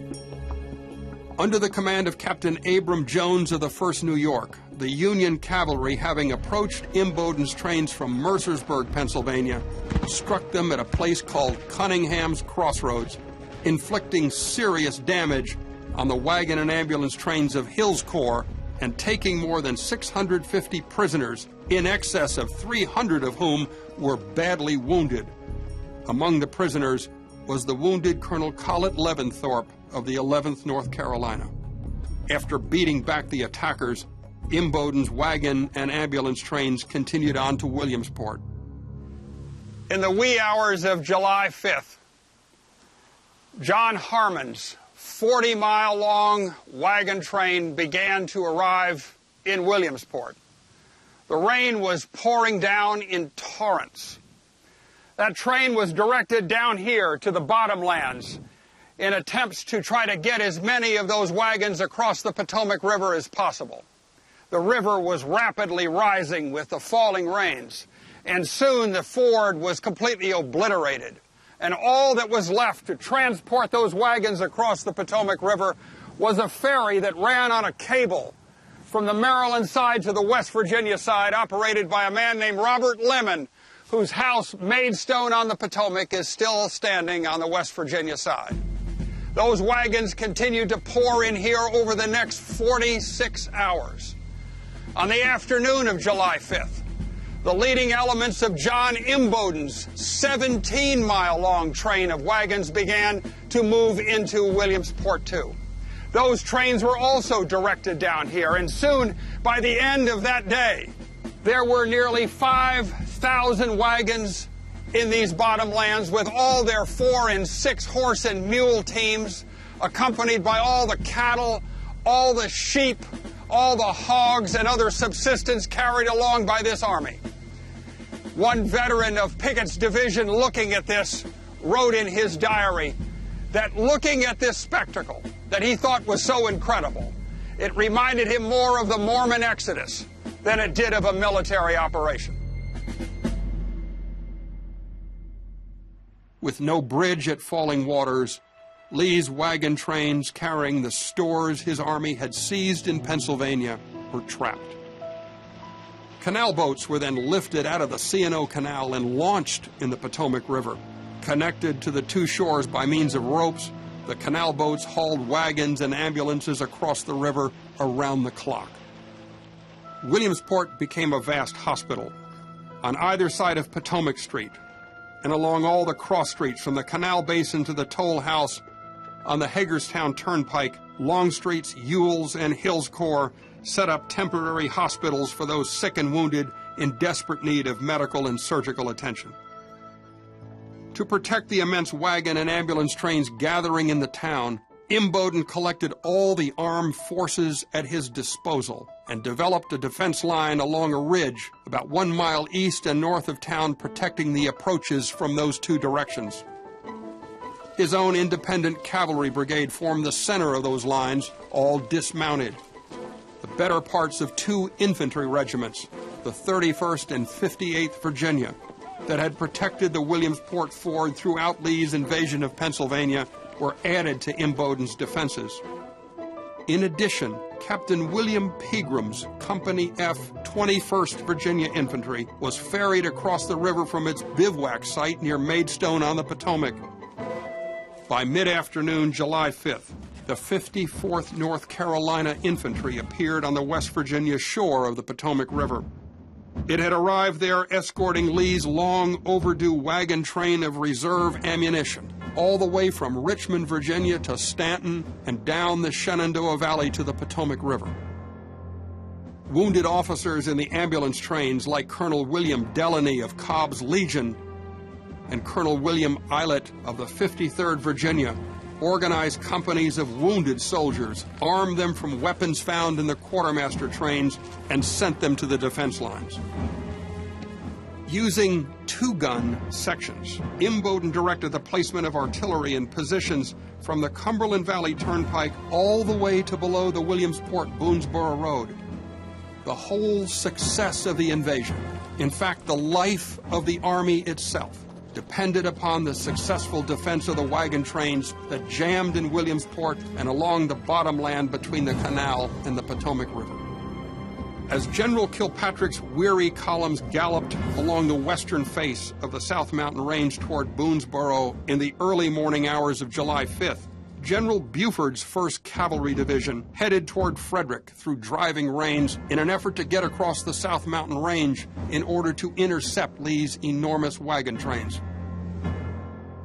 Under the command of Captain Abram Jones of the 1st New York, the Union cavalry, having approached Imboden's trains from Mercersburg, Pennsylvania, struck them at a place called Cunningham's Crossroads, inflicting serious damage on the wagon and ambulance trains of Hill's corps and taking more than 650 prisoners, in excess of 300 of whom were badly wounded. Among the prisoners was the wounded Colonel Collett Leventhorpe of the 11th North Carolina. After beating back the attackers, Imboden's wagon and ambulance trains continued on to Williamsport. In the wee hours of July 5th, John Harmon's 40-mile-long wagon train began to arrive in Williamsport. The rain was pouring down in torrents. That train was directed down here to the bottomlands in attempts to try to get as many of those wagons across the Potomac River as possible. The river was rapidly rising with the falling rains, and soon the ford was completely obliterated. And all that was left to transport those wagons across the Potomac River was a ferry that ran on a cable from the Maryland side to the West Virginia side, operated by a man named Robert Lemon, whose house, Maidstone on the Potomac, is still standing on the West Virginia side. Those wagons continued to pour in here over the next 46 hours. On the afternoon of July 5th, the leading elements of John Imboden's 17-mile-long train of wagons began to move into Williamsport, too. Those trains were also directed down here, and soon, by the end of that day, there were nearly 5,000 wagons in these bottomlands with all their 4- and 6-horse and mule teams, accompanied by all the cattle, all the sheep, all the hogs, and other subsistence carried along by this army. One veteran of Pickett's division looking at this wrote in his diary that looking at this spectacle that he thought was so incredible, it reminded him more of the Mormon Exodus than it did of a military operation. With no bridge at Falling Waters, Lee's wagon trains carrying the stores his army had seized in Pennsylvania were trapped. Canal boats were then lifted out of the C&O Canal and launched in the Potomac River. Connected to the two shores by means of ropes, the canal boats hauled wagons and ambulances across the river around the clock. Williamsport became a vast hospital. On either side of Potomac Street, and along all the cross streets from the Canal Basin to the Toll House, on the Hagerstown Turnpike, Longstreet's, Ewell's, and Hill's Corps set up temporary hospitals for those sick and wounded in desperate need of medical and surgical attention. To protect the immense wagon and ambulance trains gathering in the town, Imboden collected all the armed forces at his disposal and developed a defense line along a ridge about 1 mile east and north of town, protecting the approaches from those two directions. His own independent cavalry brigade formed the center of those lines, all dismounted. The better parts of 2 infantry regiments, the 31st and 58th Virginia, that had protected the Williamsport ford throughout Lee's invasion of Pennsylvania, were added to Imboden's defenses. In addition, Captain William Pegram's Company F 21st Virginia Infantry was ferried across the river from its bivouac site near Maidstone on the Potomac. By mid-afternoon, July 5th, the 54th North Carolina Infantry appeared on the West Virginia shore of the Potomac River. It had arrived there escorting Lee's long overdue wagon train of reserve ammunition, all the way from Richmond, Virginia to Stanton and down the Shenandoah Valley to the Potomac River. Wounded officers in the ambulance trains like Colonel William Delaney of Cobb's Legion and Colonel William Eilert of the 53rd Virginia organized companies of wounded soldiers, armed them from weapons found in the quartermaster trains, and sent them to the defense lines. Using 2-gun sections, Imboden directed the placement of artillery in positions from the Cumberland Valley Turnpike all the way to below the Williamsport-Boonesboro Road. The whole success of the invasion, in fact, the life of the Army itself, depended upon the successful defense of the wagon trains that jammed in Williamsport and along the bottomland between the canal and the Potomac River. As General Kilpatrick's weary columns galloped along the western face of the South Mountain Range toward Boonesboro in the early morning hours of July 5th, General Buford's 1st Cavalry Division headed toward Frederick through driving rains in an effort to get across the South Mountain Range in order to intercept Lee's enormous wagon trains.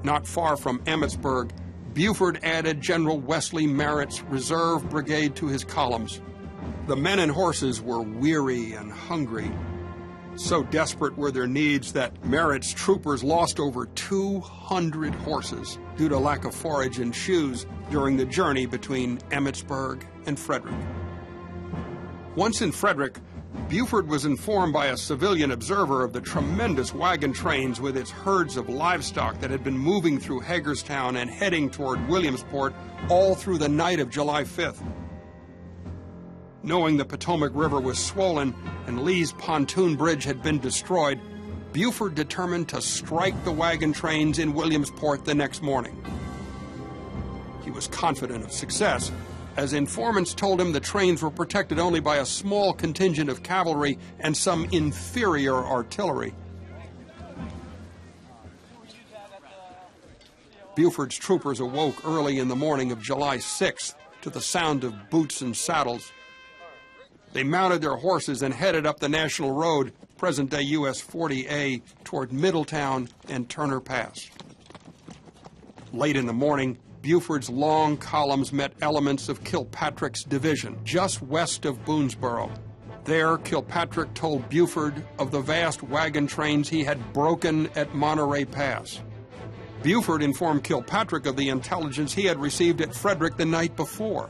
Not far from Emmetsburg, Buford added General Wesley Merritt's reserve brigade to his columns. The men and horses were weary and hungry. So desperate were their needs that Merritt's troopers lost over 200 horses due to lack of forage and shoes during the journey between Emmetsburg and Frederick. Once in Frederick, Buford was informed by a civilian observer of the tremendous wagon trains with its herds of livestock that had been moving through Hagerstown and heading toward Williamsport all through the night of July 5th. Knowing the Potomac River was swollen and Lee's pontoon bridge had been destroyed, Buford determined to strike the wagon trains in Williamsport the next morning. He was confident of success, as informants told him the trains were protected only by a small contingent of cavalry and some inferior artillery. Buford's troopers awoke early in the morning of July 6th to the sound of boots and saddles. They mounted their horses and headed up the National Road, present-day US 40A, toward Middletown and Turner Pass. Late in the morning, Buford's long columns met elements of Kilpatrick's division, just west of Boonesboro. There, Kilpatrick told Buford of the vast wagon trains he had broken at Monterey Pass. Buford informed Kilpatrick of the intelligence he had received at Frederick the night before.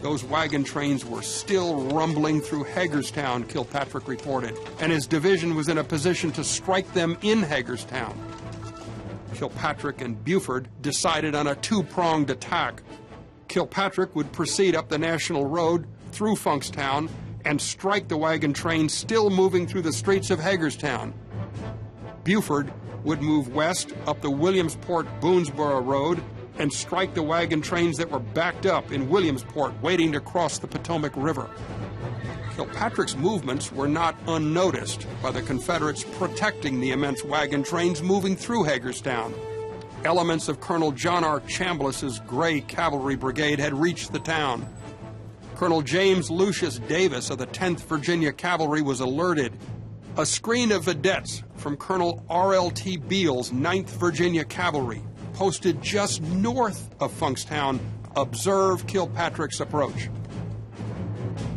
Those wagon trains were still rumbling through Hagerstown, Kilpatrick reported, and his division was in a position to strike them in Hagerstown. Kilpatrick and Buford decided on a two-pronged attack. Kilpatrick would proceed up the National Road through Funkstown and strike the wagon train still moving through the streets of Hagerstown. Buford would move west up the Williamsport-Boonesboro Road and strike the wagon trains that were backed up in Williamsport waiting to cross the Potomac River. Kilpatrick's movements were not unnoticed by the Confederates protecting the immense wagon trains moving through Hagerstown. Elements of Colonel John R. Chambliss's Gray Cavalry Brigade had reached the town. Colonel James Lucius Davis of the 10th Virginia Cavalry was alerted. A screen of vedettes from Colonel R.L.T. Beale's 9th Virginia Cavalry, posted just north of Funkstown, observed Kilpatrick's approach.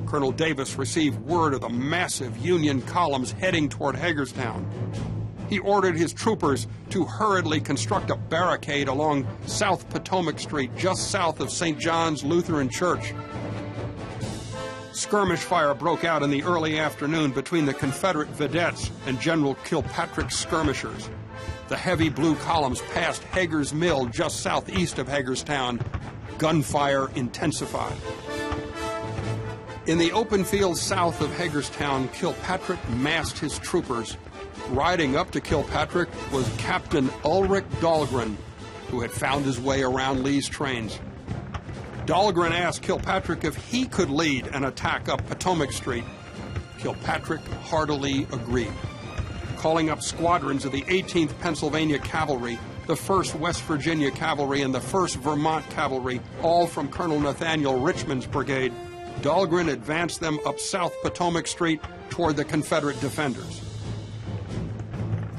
Colonel Davis received word of the massive Union columns heading toward Hagerstown. He ordered his troopers to hurriedly construct a barricade along South Potomac Street, just south of St. John's Lutheran Church. Skirmish fire broke out in the early afternoon between the Confederate vedettes and General Kilpatrick's skirmishers. The heavy blue columns passed Hager's Mill just southeast of Hagerstown. Gunfire intensified. In the open field south of Hagerstown, Kilpatrick massed his troopers. Riding up to Kilpatrick was Captain Ulrich Dahlgren, who had found his way around Lee's trains. Dahlgren asked Kilpatrick if he could lead an attack up Potomac Street. Kilpatrick heartily agreed. Calling up squadrons of the 18th Pennsylvania Cavalry, the 1st West Virginia Cavalry, and the 1st Vermont Cavalry, all from Colonel Nathaniel Richmond's brigade, Dahlgren advanced them up South Potomac Street toward the Confederate defenders.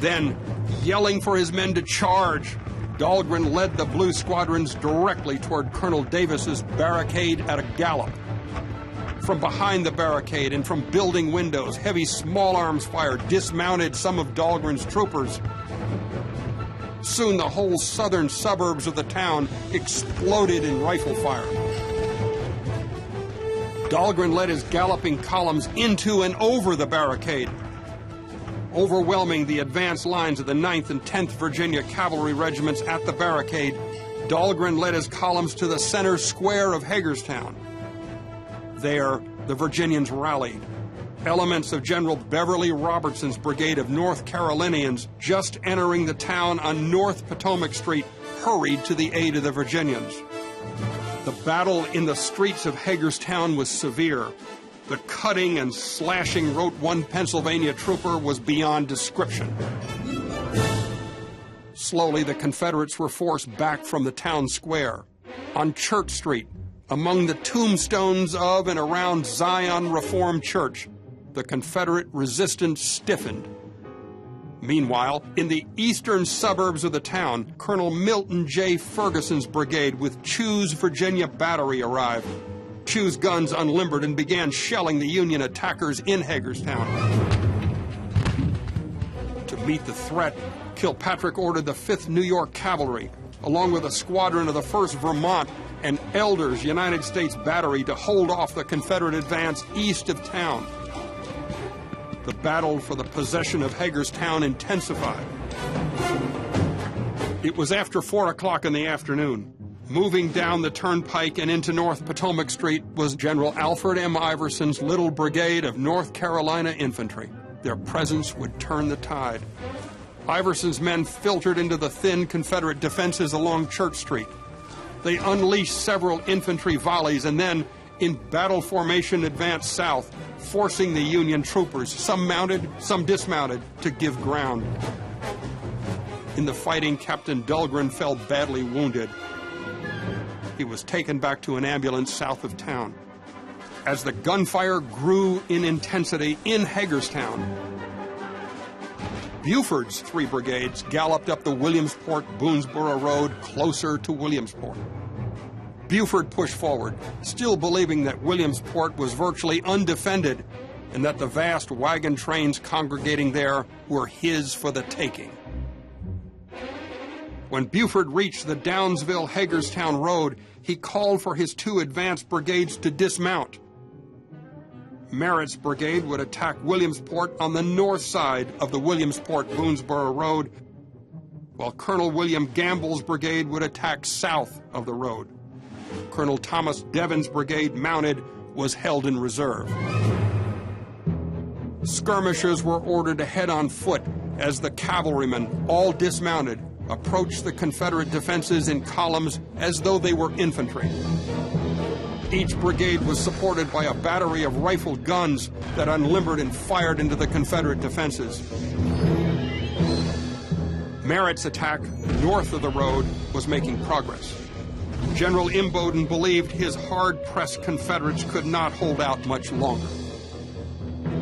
Then, yelling for his men to charge, Dahlgren led the blue squadrons directly toward Colonel Davis's barricade at a gallop. From behind the barricade and from building windows, heavy small arms fire dismounted some of Dahlgren's troopers. Soon the whole southern suburbs of the town exploded in rifle fire. Dahlgren led his galloping columns into and over the barricade, overwhelming the advance lines of the 9th and 10th Virginia Cavalry regiments at the barricade. Dahlgren led his columns to the center square of Hagerstown. There, the Virginians rallied. Elements of General Beverly Robertson's brigade of North Carolinians, just entering the town on North Potomac Street, hurried to the aid of the Virginians. The battle in the streets of Hagerstown was severe. The cutting and slashing, wrote one Pennsylvania trooper, was beyond description. Slowly, the Confederates were forced back from the town square. On Church Street, among the tombstones of and around Zion Reformed Church, the Confederate resistance stiffened. Meanwhile, in the eastern suburbs of the town, Colonel Milton J. Ferguson's brigade with Chew's Virginia Battery arrived. Chew's guns unlimbered and began shelling the Union attackers in Hagerstown. To meet the threat, Kilpatrick ordered the 5th New York Cavalry, along with a squadron of the 1st Vermont and Elder's United States Battery, to hold off the Confederate advance east of town. The battle for the possession of Hagerstown intensified. It was after 4 o'clock in the afternoon. Moving down the turnpike and into North Potomac Street was General Alfred M. Iverson's little brigade of North Carolina infantry. Their presence would turn the tide. Iverson's men filtered into the thin Confederate defenses along Church Street. They unleashed several infantry volleys and then, in battle formation, advanced south, forcing the Union troopers, some mounted, some dismounted, to give ground. In the fighting, Captain Dahlgren fell badly wounded. He was taken back to an ambulance south of town. as the gunfire grew in intensity in Hagerstown. Buford's 3 brigades galloped up the Williamsport-Boonesboro Road closer to Williamsport. Buford pushed forward, still believing that Williamsport was virtually undefended and that the vast wagon trains congregating there were his for the taking. When Buford reached the Downsville-Hagerstown Road, he called for his 2 advance brigades to dismount. Merritt's brigade would attack Williamsport on the north side of the Williamsport-Boonesboro Road, while Colonel William Gamble's brigade would attack south of the road. Colonel Thomas Devon's brigade, mounted, was held in reserve. Skirmishers were ordered to head on foot as the cavalrymen, all dismounted, approached the Confederate defenses in columns as though they were infantry. Each brigade was supported by a battery of rifled guns that unlimbered and fired into the Confederate defenses. Merritt's attack north of the road was making progress. General Imboden believed his hard-pressed Confederates could not hold out much longer.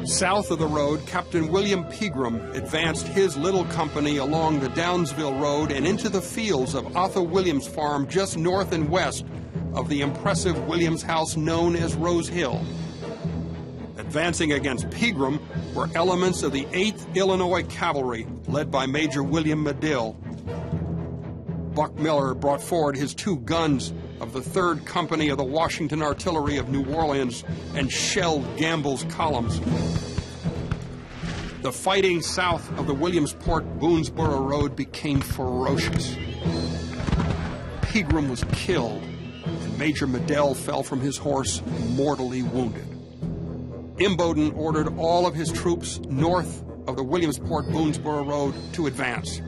South of the road, Captain William Pegram advanced his little company along the Downsville Road and into the fields of Otho Williams' farm just north and west of the impressive Williams house known as Rose Hill. Advancing against Pegram were elements of the 8th Illinois Cavalry, led by Major William Medill. Buck Miller brought forward his 2 guns of the 3rd Company of the Washington Artillery of New Orleans and shelled Gamble's columns. The fighting south of the Williamsport-Boonesboro Road became ferocious. Pegram was killed, and Major Medill fell from his horse, mortally wounded. Imboden ordered all of his troops north of the Williamsport-Boonesboro Road to advance.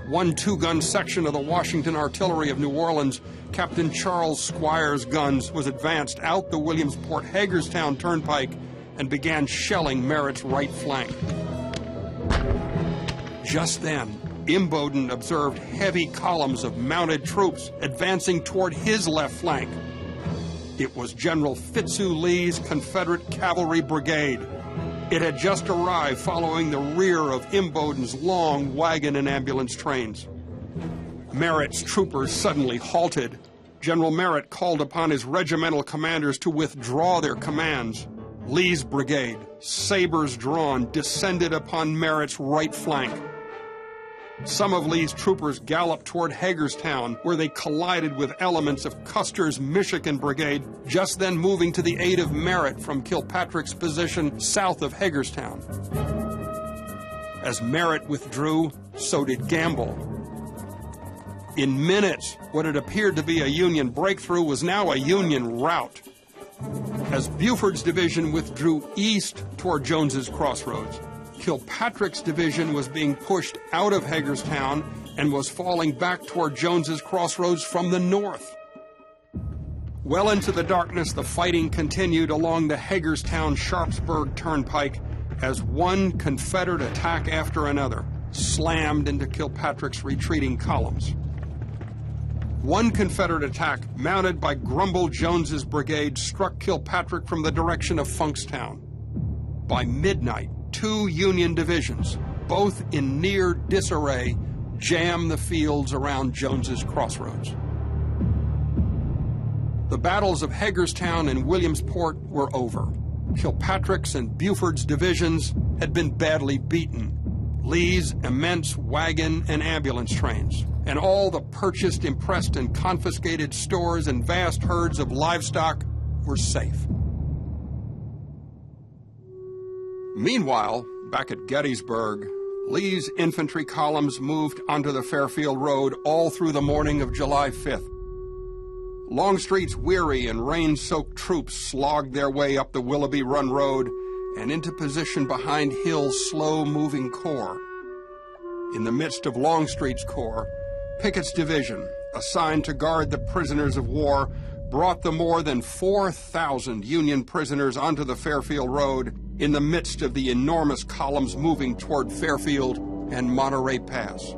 One 2-gun section of the Washington Artillery of New Orleans, Captain Charles Squire's guns, was advanced out the Williamsport-Hagerstown Turnpike and began shelling Merritt's right flank. Just then, Imboden observed heavy columns of mounted troops advancing toward his left flank. It was General Fitzhugh Lee's Confederate Cavalry Brigade. It had just arrived following the rear of Imboden's long wagon and ambulance trains. Merritt's troopers suddenly halted. General Merritt called upon his regimental commanders to withdraw their commands. Lee's brigade, sabers drawn, descended upon Merritt's right flank. Some of Lee's troopers galloped toward Hagerstown, where they collided with elements of Custer's Michigan Brigade, just then moving to the aid of Merritt from Kilpatrick's position south of Hagerstown. As Merritt withdrew, so did Gamble. In minutes, what had appeared to be a Union breakthrough was now a Union rout. As Buford's division withdrew east toward Jones's Crossroads, Kilpatrick's division was being pushed out of Hagerstown and was falling back toward Jones's Crossroads from the north. Well into the darkness, the fighting continued along the Hagerstown-Sharpsburg Turnpike as one Confederate attack after another slammed into Kilpatrick's retreating columns. One Confederate attack, mounted by Grumble Jones's brigade, struck Kilpatrick from the direction of Funkstown. By midnight, 2 Union divisions, both in near disarray, jammed the fields around Jones's Crossroads. The battles of Hagerstown and Williamsport were over. Kilpatrick's and Buford's divisions had been badly beaten. Lee's immense wagon and ambulance trains, and all the purchased, impressed, and confiscated stores and vast herds of livestock were safe. Meanwhile, back at Gettysburg, Lee's infantry columns moved onto the Fairfield Road all through the morning of July 5th. Longstreet's weary and rain-soaked troops slogged their way up the Willoughby Run Road and into position behind Hill's slow-moving corps. In the midst of Longstreet's corps, Pickett's division, assigned to guard the prisoners of war, brought the more than 4,000 Union prisoners onto the Fairfield Road in the midst of the enormous columns moving toward Fairfield and Monterey Pass.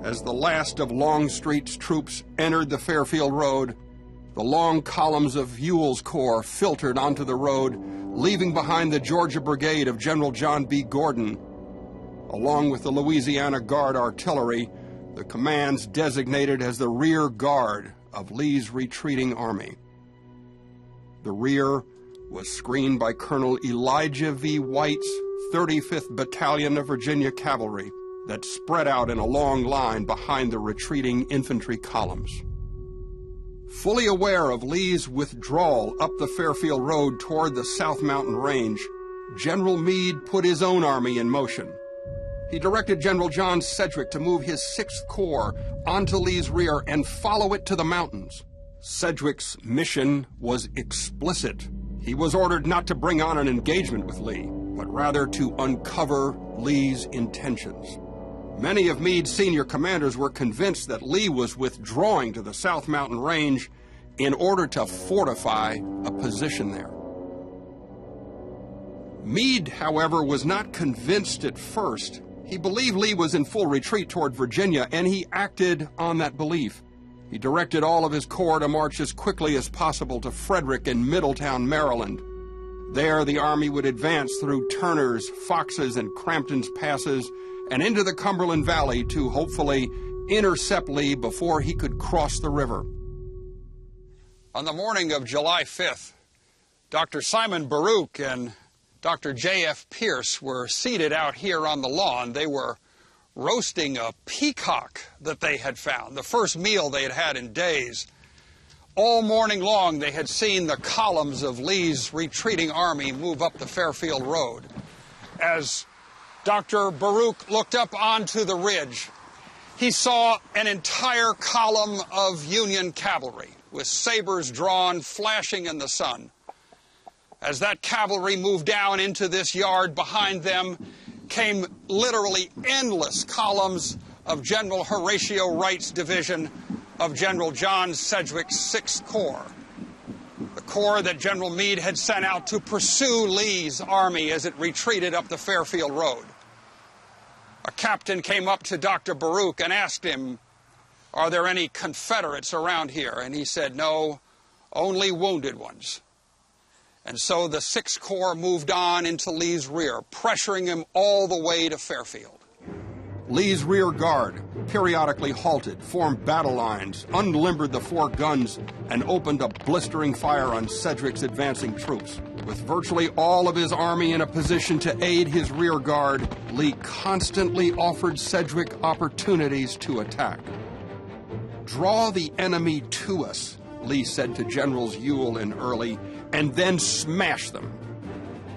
As the last of Longstreet's troops entered the Fairfield Road, The long columns of Ewell's corps filtered onto the road, leaving behind the Georgia Brigade of General John B. Gordon. Along with the Louisiana Guard artillery, the commands designated as the rear guard of Lee's retreating army. The rear was screened by Colonel Elijah V. White's 35th Battalion of Virginia Cavalry that spread out in a long line behind the retreating infantry columns. Fully aware of Lee's withdrawal up the Fairfield Road toward the South Mountain Range, General Meade put his own army in motion. He directed General John Sedgwick to move his 6th Corps onto Lee's rear and follow it to the mountains. Sedgwick's mission was explicit. He was ordered not to bring on an engagement with Lee, but rather to uncover Lee's intentions. Many of Meade's senior commanders were convinced that Lee was withdrawing to the South Mountain Range in order to fortify a position there. Meade, however, was not convinced at first. He believed Lee was in full retreat toward Virginia, and he acted on that belief. He directed all of his corps to march as quickly as possible to Frederick and Middletown, Maryland. There, the army would advance through Turner's, Fox's, and Crampton's passes and into the Cumberland Valley to hopefully intercept Lee before he could cross the river. On the morning of July 5th, Dr. Simon Baruch and Dr. J.F. Pierce were seated out here on the lawn. They were roasting a peacock that they had found, the first meal they had had in days. All morning long, they had seen the columns of Lee's retreating army move up the Fairfield Road. As Dr. Baruch looked up onto the ridge, he saw an entire column of Union cavalry with sabers drawn, flashing in the sun. As that cavalry moved down into this yard behind them, came literally endless columns of General Horatio Wright's division of General John Sedgwick's 6th Corps, the corps that General Meade had sent out to pursue Lee's army as it retreated up the Fairfield Road. A captain came up to Dr. Baruch and asked him, "Are there any Confederates around here?" And he said, "No, only wounded ones." And so the 6th Corps moved on into Lee's rear, pressuring him all the way to Fairfield. Lee's rear guard periodically halted, formed battle lines, unlimbered the 4 guns, and opened a blistering fire on Sedgwick's advancing troops. With virtually all of his army in a position to aid his rear guard, Lee constantly offered Sedgwick opportunities to attack. "Draw the enemy to us," Lee said to Generals Ewell and Early, "and then smash them."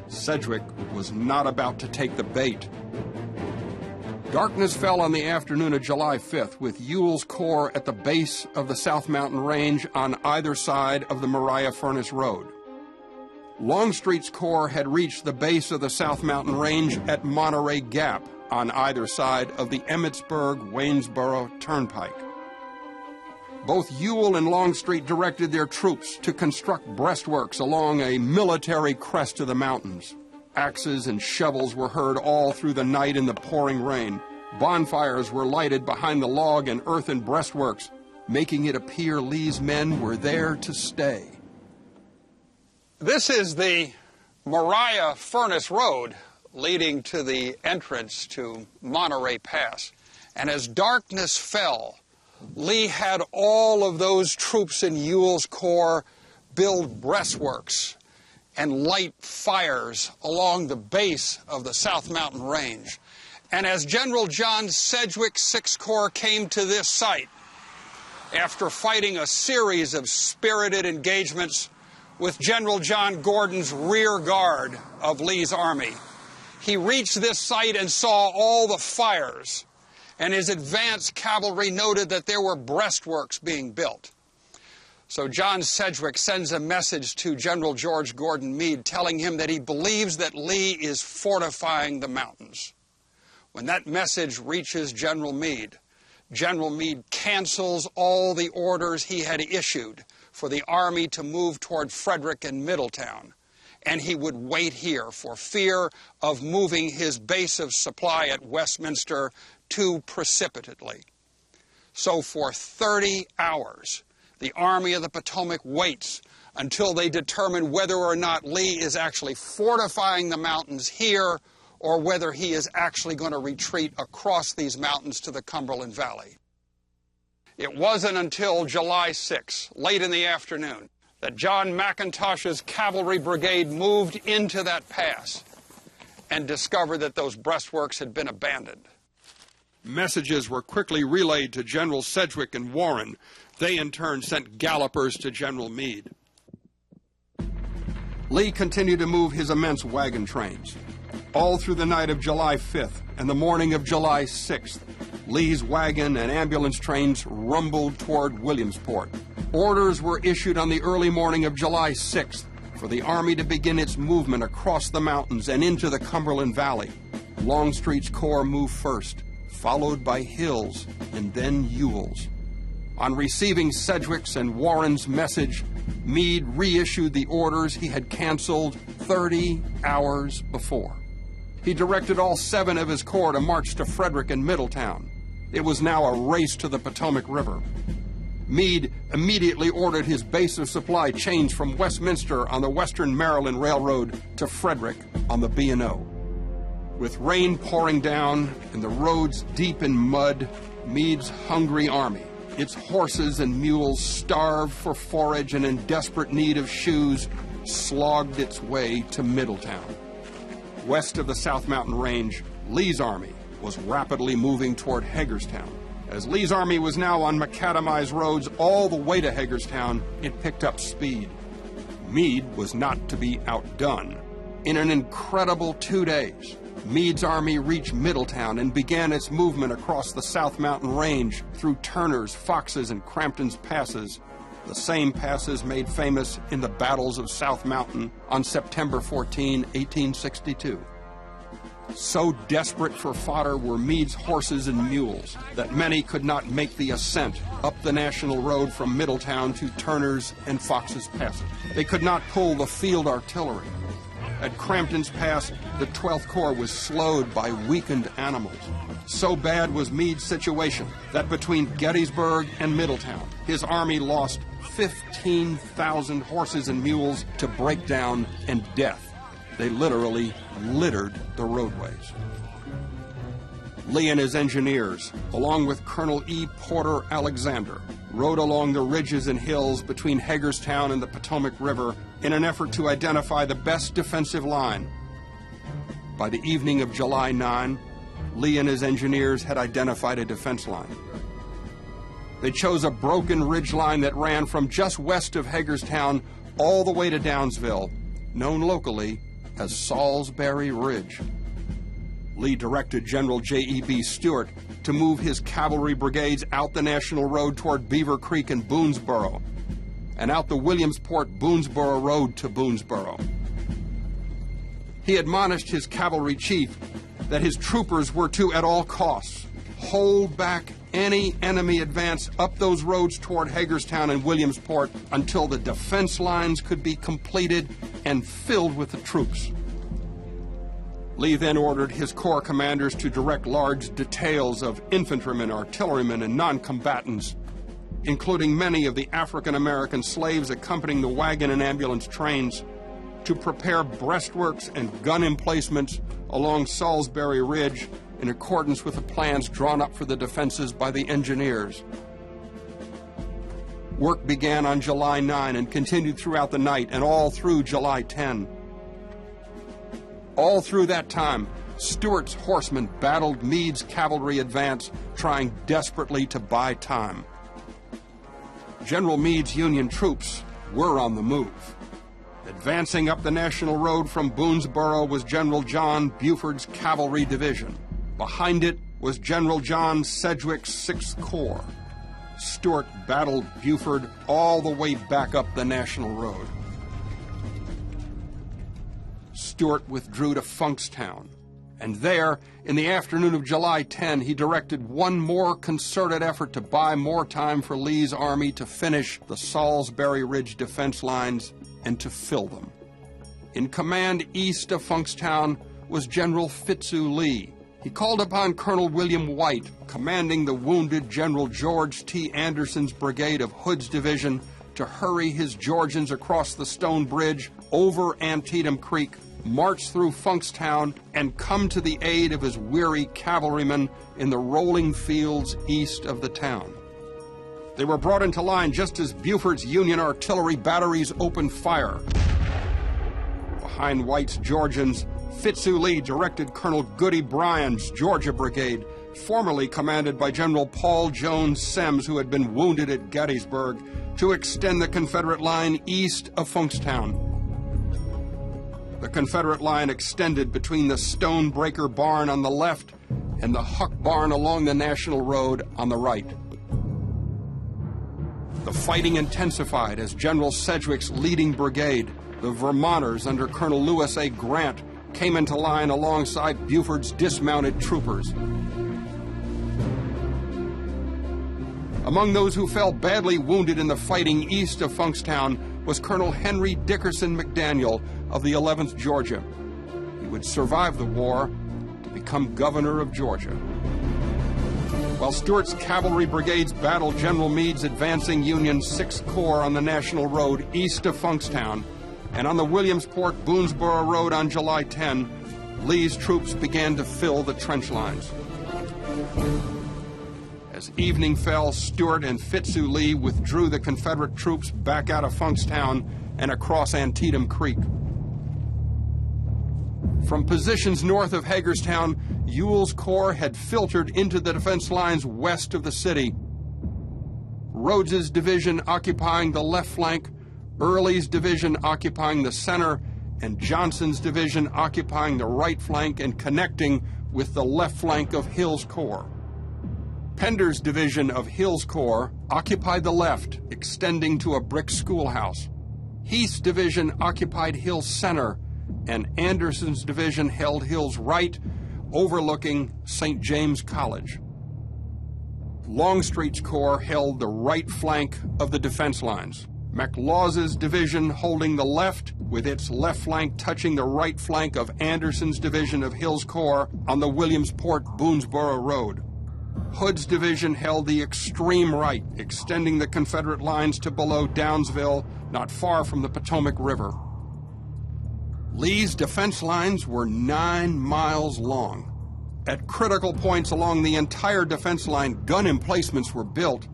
Sedgwick was not about to take the bait. Darkness fell on the afternoon of July 5th, with Ewell's corps at the base of the South Mountain Range on either side of the Mariah Furnace Road. Longstreet's corps had reached the base of the South Mountain Range at Monterey Gap on either side of the Emmitsburg-Waynesboro Turnpike. Both Ewell and Longstreet directed their troops to construct breastworks along a military crest of the mountains. Axes and shovels were heard all through the night in the pouring rain. Bonfires were lighted behind the log and earthen breastworks, making it appear Lee's men were there to stay. This is the Mariah Furnace Road leading to the entrance to Monterey Pass. And as darkness fell, Lee had all of those troops in Ewell's corps build breastworks and light fires along the base of the South Mountain Range. And as General John Sedgwick's 6th Corps came to this site, after fighting a series of spirited engagements with General John Gordon's rear guard of Lee's army, he reached this site and saw all the fires, and his advance cavalry noted that there were breastworks being built. So John Sedgwick sends a message to General George Gordon Meade telling him that he believes that Lee is fortifying the mountains. When that message reaches General Meade cancels all the orders he had issued for the army to move toward Frederick and Middletown, and he would wait here for fear of moving his base of supply at Westminster too precipitately. So for 30 hours, The Army of the Potomac waits until they determine whether or not Lee is actually fortifying the mountains here or whether he is actually going to retreat across these mountains to the Cumberland Valley. It wasn't until July 6, late in the afternoon, that John McIntosh's cavalry brigade moved into that pass and discovered that those breastworks had been abandoned. Messages were quickly relayed to General Sedgwick and Warren. They, in turn, sent gallopers to General Meade. Lee continued to move his immense wagon trains. All through the night of July 5th and the morning of July 6th, Lee's wagon and ambulance trains rumbled toward Williamsport. Orders were issued on the early morning of July 6th for the Army to begin its movement across the mountains and into the Cumberland Valley. Longstreet's corps moved first, followed by Hill's and then Ewell's. On receiving Sedgwick's and Warren's message, Meade reissued the orders he had canceled 30 hours before. He directed all 7 of his corps to march to Frederick and Middletown. It was now a race to the Potomac River. Meade immediately ordered his base of supply changed from Westminster on the Western Maryland Railroad to Frederick on the B&O. With rain pouring down and the roads deep in mud, Meade's hungry army, its horses and mules starved for forage and in desperate need of shoes, slogged its way to Middletown. West of the South Mountain Range, Lee's army was rapidly moving toward Hagerstown. As Lee's army was now on macadamized roads all the way to Hagerstown, it picked up speed. Meade was not to be outdone. In an incredible 2 days, Meade's army reached Middletown and began its movement across the South Mountain Range through Turner's, Fox's, and Crampton's passes, the same passes made famous in the battles of South Mountain on September 14, 1862. So desperate for fodder were Meade's horses and mules that many could not make the ascent up the National Road from Middletown to Turner's and Fox's passes. They could not pull the field artillery. At Crampton's Pass, the 12th Corps was slowed by weakened animals. So bad was Meade's situation that between Gettysburg and Middletown, his army lost 15,000 horses and mules to breakdown and death. They literally littered the roadways. Lee and his engineers, along with Colonel E. Porter Alexander, rode along the ridges and hills between Hagerstown and the Potomac River in an effort to identify the best defensive line. By the evening of July 9, Lee and his engineers had identified a defense line. They chose a broken ridge line that ran from just west of Hagerstown all the way to Downsville, known locally as Salisbury Ridge. Lee directed General J.E.B. Stuart to move his cavalry brigades out the National Road toward Beaver Creek and Boonesboro, and out the Williamsport-Boonesboro Road to Boonesboro. He admonished his cavalry chief that his troopers were to, at all costs, hold back any enemy advance up those roads toward Hagerstown and Williamsport until the defense lines could be completed and filled with the troops. Lee then ordered his corps commanders to direct large details of infantrymen, artillerymen, and non-combatants, including many of the African-American slaves accompanying the wagon and ambulance trains, to prepare breastworks and gun emplacements along Salisbury Ridge in accordance with the plans drawn up for the defenses by the engineers. Work began on July 9 and continued throughout the night and all through July 10. All through that time, Stuart's horsemen battled Meade's cavalry advance, trying desperately to buy time. General Meade's Union troops were on the move. Advancing up the National Road from Boonesboro was General John Buford's cavalry division. Behind it was General John Sedgwick's 6th Corps. Stuart battled Buford all the way back up the National Road. Stuart withdrew to Funkstown, and there, in the afternoon of July 10, he directed one more concerted effort to buy more time for Lee's army to finish the Salisbury Ridge defense lines and to fill them. In command east of Funkstown was General Fitzhugh Lee, He called upon Colonel William White, commanding the wounded General George T. Anderson's brigade of Hood's division, to hurry his Georgians across the Stone Bridge, over Antietam Creek, march through Funkstown, and come to the aid of his weary cavalrymen in the rolling fields east of the town. They were brought into line just as Buford's Union artillery batteries opened fire. Behind White's Georgians, Fitzhugh Lee directed Colonel Goody Bryan's Georgia Brigade, formerly commanded by General Paul Jones Semmes, who had been wounded at Gettysburg, to extend the Confederate line east of Funkstown. The Confederate line extended between the Stonebreaker Barn on the left and the Huck Barn along the National Road on the right. The fighting intensified as General Sedgwick's leading brigade, the Vermonters under Colonel Lewis A. Grant, came into line alongside Buford's dismounted troopers. Among those who fell badly wounded in the fighting east of Funkstown was Colonel Henry Dickerson McDaniel of the 11th Georgia. He would survive the war to become governor of Georgia. While Stuart's cavalry brigades battled General Meade's advancing Union 6th Corps on the National Road east of Funkstown, and on the Williamsport-Boonesboro Road on July 10, Lee's troops began to fill the trench lines. As evening fell, Stuart and Fitzhugh Lee withdrew the Confederate troops back out of Funkstown and across Antietam Creek. From positions north of Hagerstown, Ewell's Corps had filtered into the defense lines west of the city. Rhodes's division occupying the left flank, Early's division occupying the center, and Johnson's division occupying the right flank and connecting with the left flank of Hill's Corps. Pender's division of Hill's Corps occupied the left, extending to a brick schoolhouse. Heath's division occupied Hill's center, and Anderson's division held Hill's right, overlooking St. James College. Longstreet's Corps held the right flank of the defense lines. McLaws's division holding the left, with its left flank touching the right flank of Anderson's division of Hill's Corps on the Williamsport-Boonesboro Road. Hood's division held the extreme right, extending the Confederate lines to below Downsville, not far from the Potomac River. Lee's defense lines were 9 miles long. At critical points along the entire defense line, gun emplacements were built.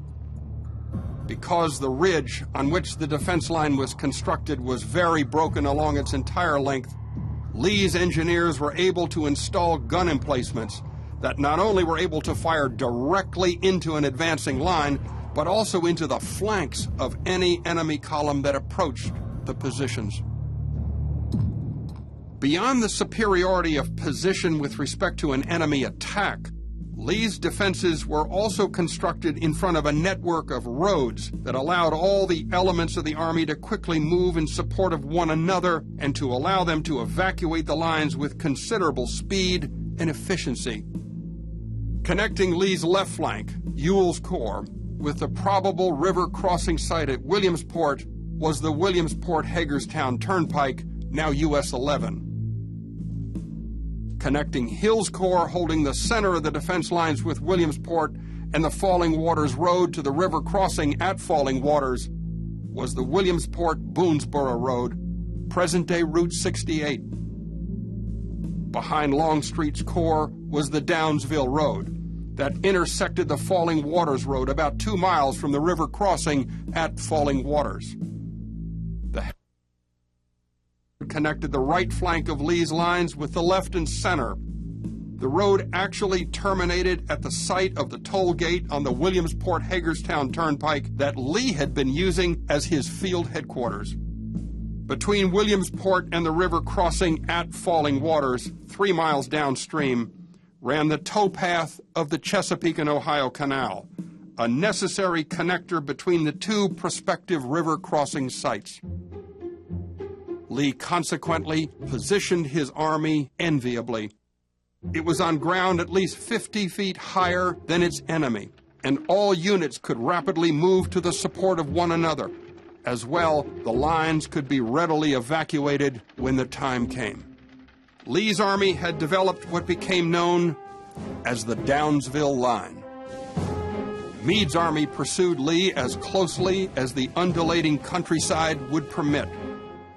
Because the ridge on which the defense line was constructed was very broken along its entire length, Lee's engineers were able to install gun emplacements that not only were able to fire directly into an advancing line, but also into the flanks of any enemy column that approached the positions. Beyond the superiority of position with respect to an enemy attack, Lee's defenses were also constructed in front of a network of roads that allowed all the elements of the Army to quickly move in support of one another and to allow them to evacuate the lines with considerable speed and efficiency. Connecting Lee's left flank, Ewell's Corps, with the probable river crossing site at Williamsport was the Williamsport-Hagerstown Turnpike, now US 11. Connecting Hill's Corps holding the center of the defense lines with Williamsport and the Falling Waters Road to the river crossing at Falling Waters was the Williamsport-Boonesboro Road, present-day Route 68. Behind Longstreet's Corps was the Downsville Road that intersected the Falling Waters Road about 2 miles from the river crossing at Falling Waters. The connected the right flank of Lee's lines with the left and center. The road actually terminated at the site of the toll gate on the Williamsport-Hagerstown Turnpike that Lee had been using as his field headquarters. Between Williamsport and the river crossing at Falling Waters, 3 miles downstream, ran the towpath of the Chesapeake and Ohio Canal, a necessary connector between the two prospective river crossing sites. Lee consequently positioned his army enviably. It was on ground at least 50 feet higher than its enemy, and all units could rapidly move to the support of one another. As well, the lines could be readily evacuated when the time came. Lee's army had developed what became known as the Downsville Line. Meade's army pursued Lee as closely as the undulating countryside would permit.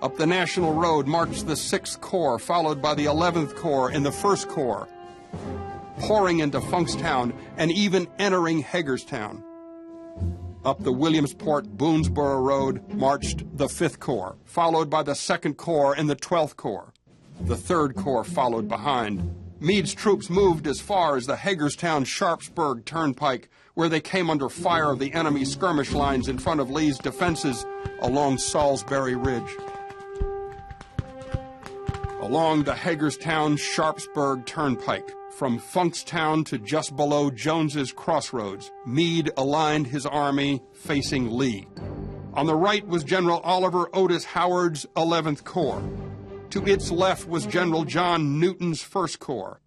Up the National Road marched the 6th Corps, followed by the 11th Corps and the 1st Corps, pouring into Funkstown and even entering Hagerstown. Up the Williamsport-Boonesboro Road marched the 5th Corps, followed by the 2nd Corps and the 12th Corps. The 3rd Corps followed behind. Meade's troops moved as far as the Hagerstown-Sharpsburg Turnpike, where they came under fire of the enemy skirmish lines in front of Lee's defenses along Salisbury Ridge. Along the Hagerstown-Sharpsburg Turnpike, from Funkstown to just below Jones's Crossroads, Meade aligned his army facing Lee. On the right was General Oliver Otis Howard's 11th Corps. To its left was General John Newton's 1st Corps.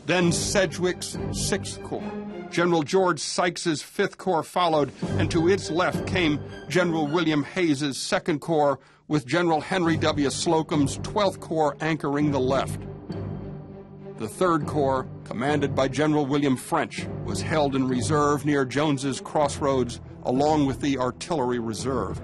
Then Sedgwick's 6th Corps. General George Sykes's 5th Corps followed, and to its left came General William Hayes's 2nd Corps, with General Henry W. Slocum's 12th Corps anchoring the left. The 3rd Corps, commanded by General William French, was held in reserve near Jones's Crossroads, along with the artillery reserve.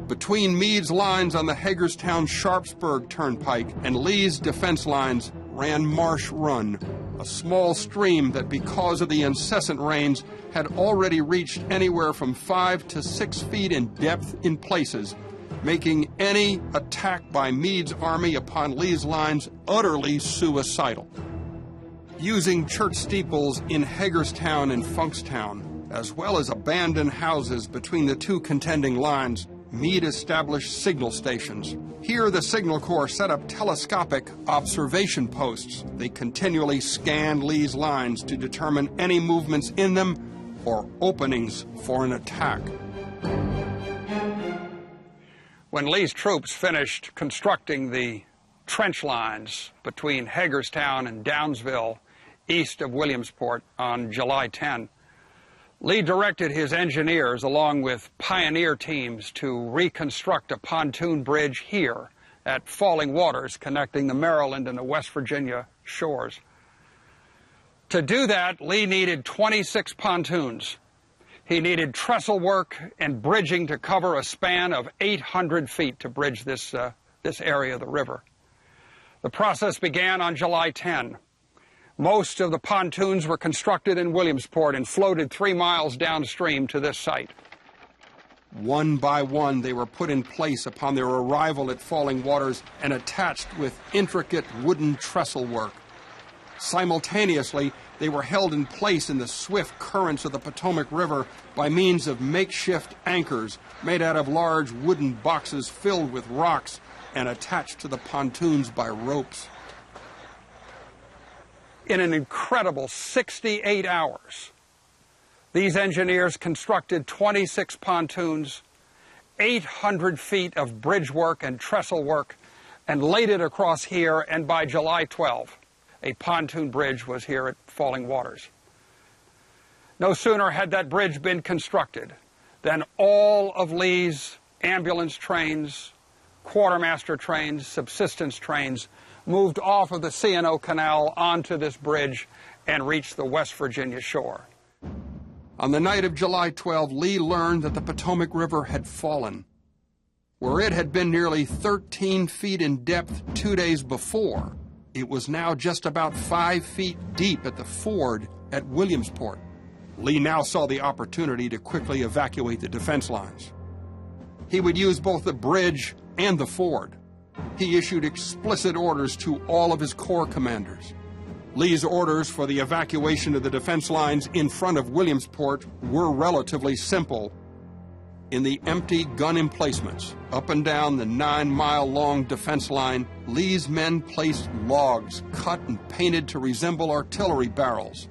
Between Meade's lines on the Hagerstown-Sharpsburg Turnpike and Lee's defense lines ran Marsh Run, a small stream that, because of the incessant rains, had already reached anywhere from 5 to 6 feet in depth in places, making any attack by Meade's army upon Lee's lines utterly suicidal. Using church steeples in Hagerstown and Funkstown, as well as abandoned houses between the two contending lines, Meade established signal stations. Here, the Signal Corps set up telescopic observation posts. They continually scanned Lee's lines to determine any movements in them or openings for an attack. When Lee's troops finished constructing the trench lines between Hagerstown and Downsville, east of Williamsport, on July 10, Lee directed his engineers, along with pioneer teams, to reconstruct a pontoon bridge here at Falling Waters, connecting the Maryland and the West Virginia shores. To do that, Lee needed 26 pontoons. He needed trestle work and bridging to cover a span of 800 feet to bridge this area of the river. The process began on July 10. Most of the pontoons were constructed in Williamsport and floated 3 miles downstream to this site. One by one, they were put in place upon their arrival at Falling Waters and attached with intricate wooden trestle work. Simultaneously, they were held in place in the swift currents of the Potomac River by means of makeshift anchors made out of large wooden boxes filled with rocks and attached to the pontoons by ropes. In an incredible 68 hours, these engineers constructed 26 pontoons, 800 feet of bridge work and trestle work, and laid it across here, and by July 12, a pontoon bridge was here at Falling Waters. No sooner had that bridge been constructed than all of Lee's ambulance trains, quartermaster trains, subsistence trains moved off of the C&O Canal onto this bridge and reached the West Virginia shore. On the night of July 12, Lee learned that the Potomac River had fallen. Where it had been nearly 13 feet in depth 2 days before, it was now just about 5 feet deep at the ford at Williamsport. Lee now saw the opportunity to quickly evacuate the defense lines. He would use both the bridge and the ford. He issued explicit orders to all of his corps commanders. Lee's orders for the evacuation of the defense lines in front of Williamsport were relatively simple. In the empty gun emplacements up and down the 9-mile-long defense line, Lee's men placed logs cut and painted to resemble artillery barrels.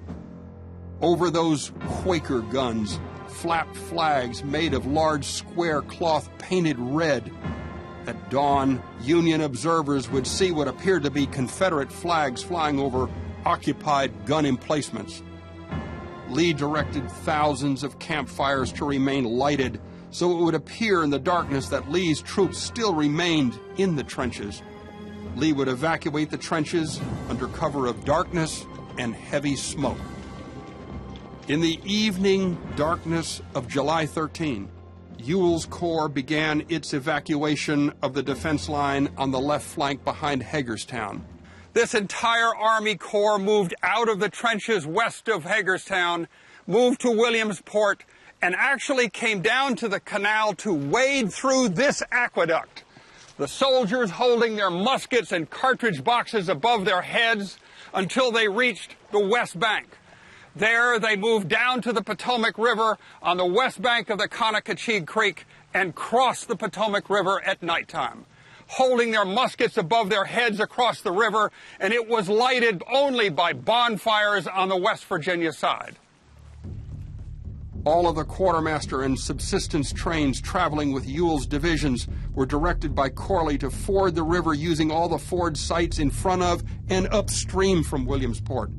Over those Quaker guns flapped flags made of large square cloth painted red. At dawn, Union observers would see what appeared to be Confederate flags flying over occupied gun emplacements. Lee directed thousands of campfires to remain lighted so it would appear in the darkness that Lee's troops still remained in the trenches. Lee would evacuate the trenches under cover of darkness and heavy smoke. In the evening darkness of July 13, Ewell's Corps began its evacuation of the defense line on the left flank behind Hagerstown. This entire Army Corps moved out of the trenches west of Hagerstown, moved to Williamsport, and actually came down to the canal to wade through this aqueduct. The soldiers holding their muskets and cartridge boxes above their heads until they reached the west bank. There, they moved down to the Potomac River on the west bank of the Conococheague Creek and crossed the Potomac River at nighttime, holding their muskets above their heads across the river, and it was lighted only by bonfires on the West Virginia side. All of the quartermaster and subsistence trains traveling with Ewell's divisions were directed by Corley to ford the river using all the ford sites in front of and upstream from Williamsport.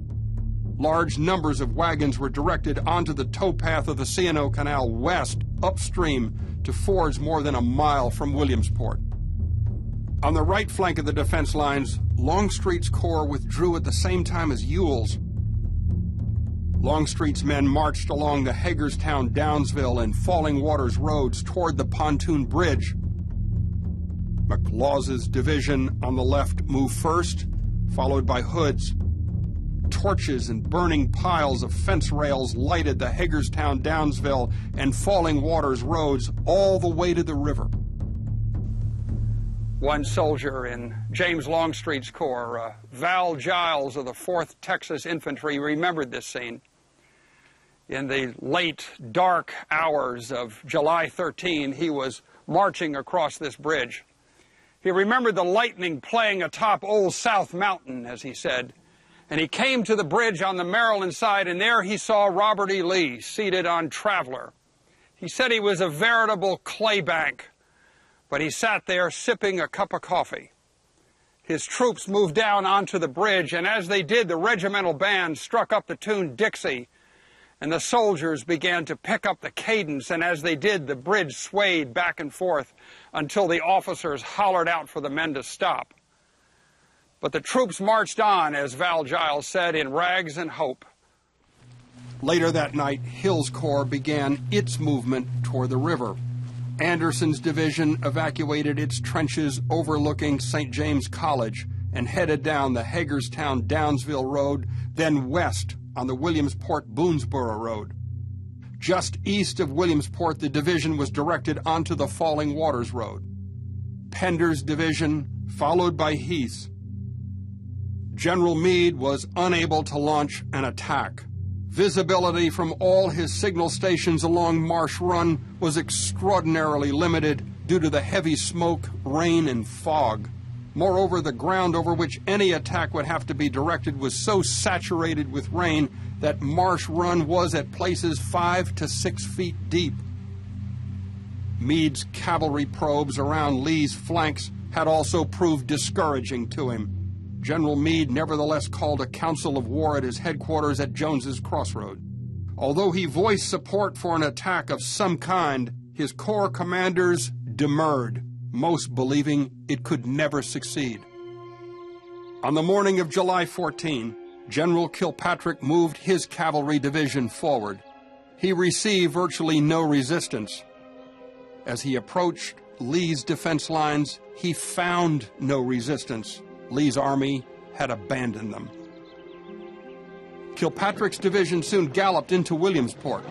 Large numbers of wagons were directed onto the towpath of the C&O Canal west, upstream, to fords more than a mile from Williamsport. On the right flank of the defense lines, Longstreet's corps withdrew at the same time as Ewell's. Longstreet's men marched along the Hagerstown, Downsville, and Falling Waters roads toward the pontoon bridge. McLaws's division on the left moved first, followed by Hood's. Torches and burning piles of fence rails lighted the Hagerstown, Downsville, and Falling Waters roads all the way to the river. One soldier in James Longstreet's corps, Val Giles of the 4th Texas Infantry, remembered this scene. In the late, dark hours of July 13, he was marching across this bridge. He remembered the lightning playing atop Old South Mountain, as he said, and he came to the bridge on the Maryland side, and there he saw Robert E. Lee seated on Traveler. He said he was a veritable claybank, but he sat there sipping a cup of coffee. His troops moved down onto the bridge, and as they did, the regimental band struck up the tune Dixie, and the soldiers began to pick up the cadence, and as they did, the bridge swayed back and forth until the officers hollered out for the men to stop. But the troops marched on, as Val Giles said, in rags and hope. Later that night, Hill's corps began its movement toward the river. Anderson's division evacuated its trenches overlooking St. James College and headed down the Hagerstown, Downsville Road, then west on the Williamsport-Boonesboro Road. Just east of Williamsport, the division was directed onto the Falling Waters Road. Pender's division, followed by Heath's. General Meade was unable to launch an attack. Visibility from all his signal stations along Marsh Run was extraordinarily limited due to the heavy smoke, rain, and fog. Moreover, the ground over which any attack would have to be directed was so saturated with rain that Marsh Run was at places 5 to 6 feet deep. Meade's cavalry probes around Lee's flanks had also proved discouraging to him. General Meade nevertheless called a council of war at his headquarters at Jones's Crossroad. Although he voiced support for an attack of some kind, his corps commanders demurred, most believing it could never succeed. On the morning of July 14, General Kilpatrick moved his cavalry division forward. He received virtually no resistance. As he approached Lee's defense lines, he found no resistance. Lee's army had abandoned them. Kilpatrick's division soon galloped into Williamsport.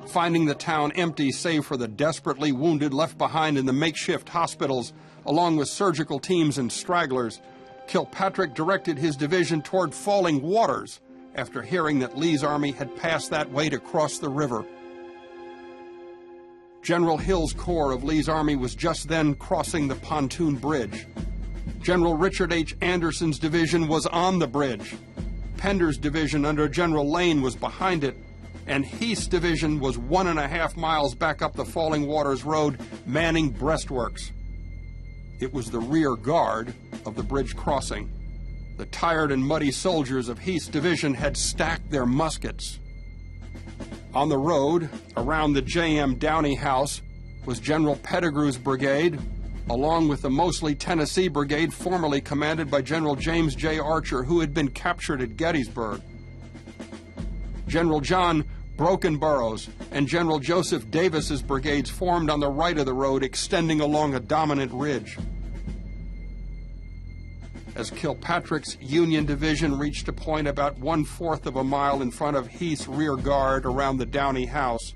Finding the town empty save for the desperately wounded left behind in the makeshift hospitals, along with surgical teams and stragglers, Kilpatrick directed his division toward Falling Waters after hearing that Lee's army had passed that way to cross the river. General Hill's corps of Lee's army was just then crossing the pontoon bridge. General Richard H. Anderson's division was on the bridge. Pender's division under General Lane was behind it, and Heath's division was 1.5 miles back up the Falling Waters Road, manning breastworks. It was the rear guard of the bridge crossing. The tired and muddy soldiers of Heath's division had stacked their muskets. On the road, around the J.M. Downey House, was General Pettigrew's brigade, along with the mostly Tennessee Brigade formerly commanded by General James J. Archer, who had been captured at Gettysburg. General John Broken Burrows and General Joseph Davis's brigades formed on the right of the road, extending along a dominant ridge. As Kilpatrick's Union division reached a point about 1/4 of a mile in front of Heath's rear guard around the Downey House,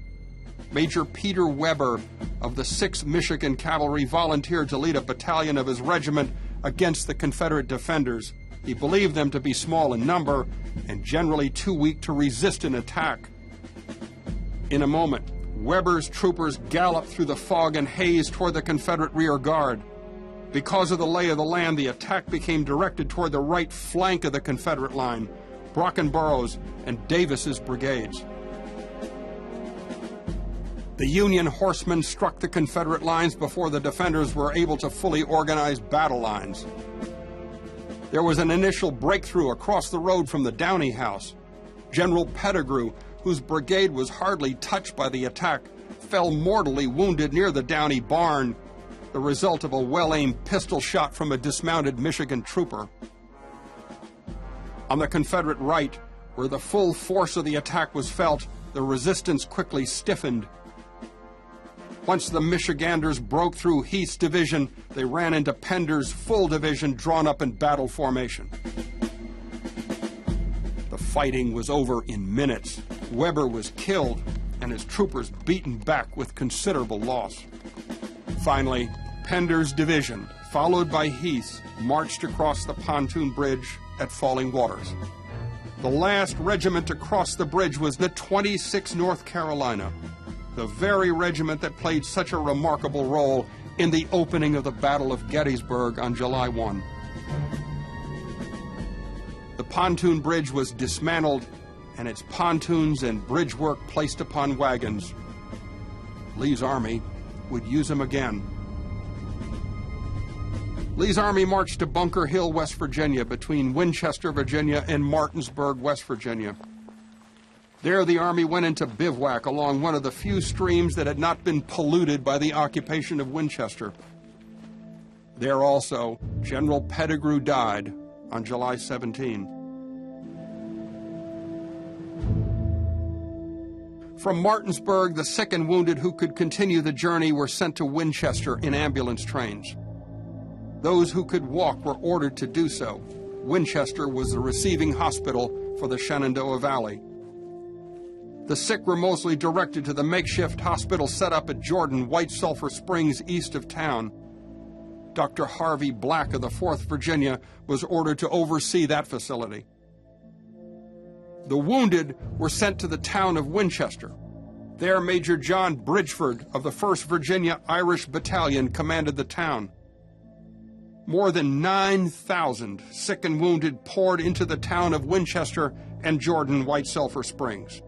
Major Peter Weber of the 6th Michigan Cavalry volunteered to lead a battalion of his regiment against the Confederate defenders. He believed them to be small in number and generally too weak to resist an attack. In a moment, Weber's troopers galloped through the fog and haze toward the Confederate rear guard. Because of the lay of the land, the attack became directed toward the right flank of the Confederate line, Brockenborough's and Davis's brigades. The Union horsemen struck the Confederate lines before the defenders were able to fully organize battle lines. There was an initial breakthrough across the road from the Downey House. General Pettigrew, whose brigade was hardly touched by the attack, fell mortally wounded near the Downey barn, the result of a well-aimed pistol shot from a dismounted Michigan trooper. On the Confederate right, where the full force of the attack was felt, the resistance quickly stiffened. Once the Michiganders broke through Heath's division, they ran into Pender's full division drawn up in battle formation. The fighting was over in minutes. Weber was killed and his troopers beaten back with considerable loss. Finally, Pender's division, followed by Heath's, marched across the pontoon bridge at Falling Waters. The last regiment to cross the bridge was the 26th North Carolina, the very regiment that played such a remarkable role in the opening of the Battle of Gettysburg on July 1. The pontoon bridge was dismantled and its pontoons and bridge work placed upon wagons. Lee's army would use them again. Lee's army marched to Bunker Hill, West Virginia, between Winchester, Virginia, and Martinsburg, West Virginia. There, the army went into bivouac along one of the few streams that had not been polluted by the occupation of Winchester. There also, General Pettigrew died on July 17. From Martinsburg, the sick and wounded who could continue the journey were sent to Winchester in ambulance trains. Those who could walk were ordered to do so. Winchester was the receiving hospital for the Shenandoah Valley. The sick were mostly directed to the makeshift hospital set up at Jordan, White Sulphur Springs, east of town. Dr. Harvey Black of the 4th Virginia was ordered to oversee that facility. The wounded were sent to the town of Winchester. There, Major John Bridgeford of the 1st Virginia Irish Battalion commanded the town. More than 9,000 sick and wounded poured into the town of Winchester and Jordan, White Sulphur Springs.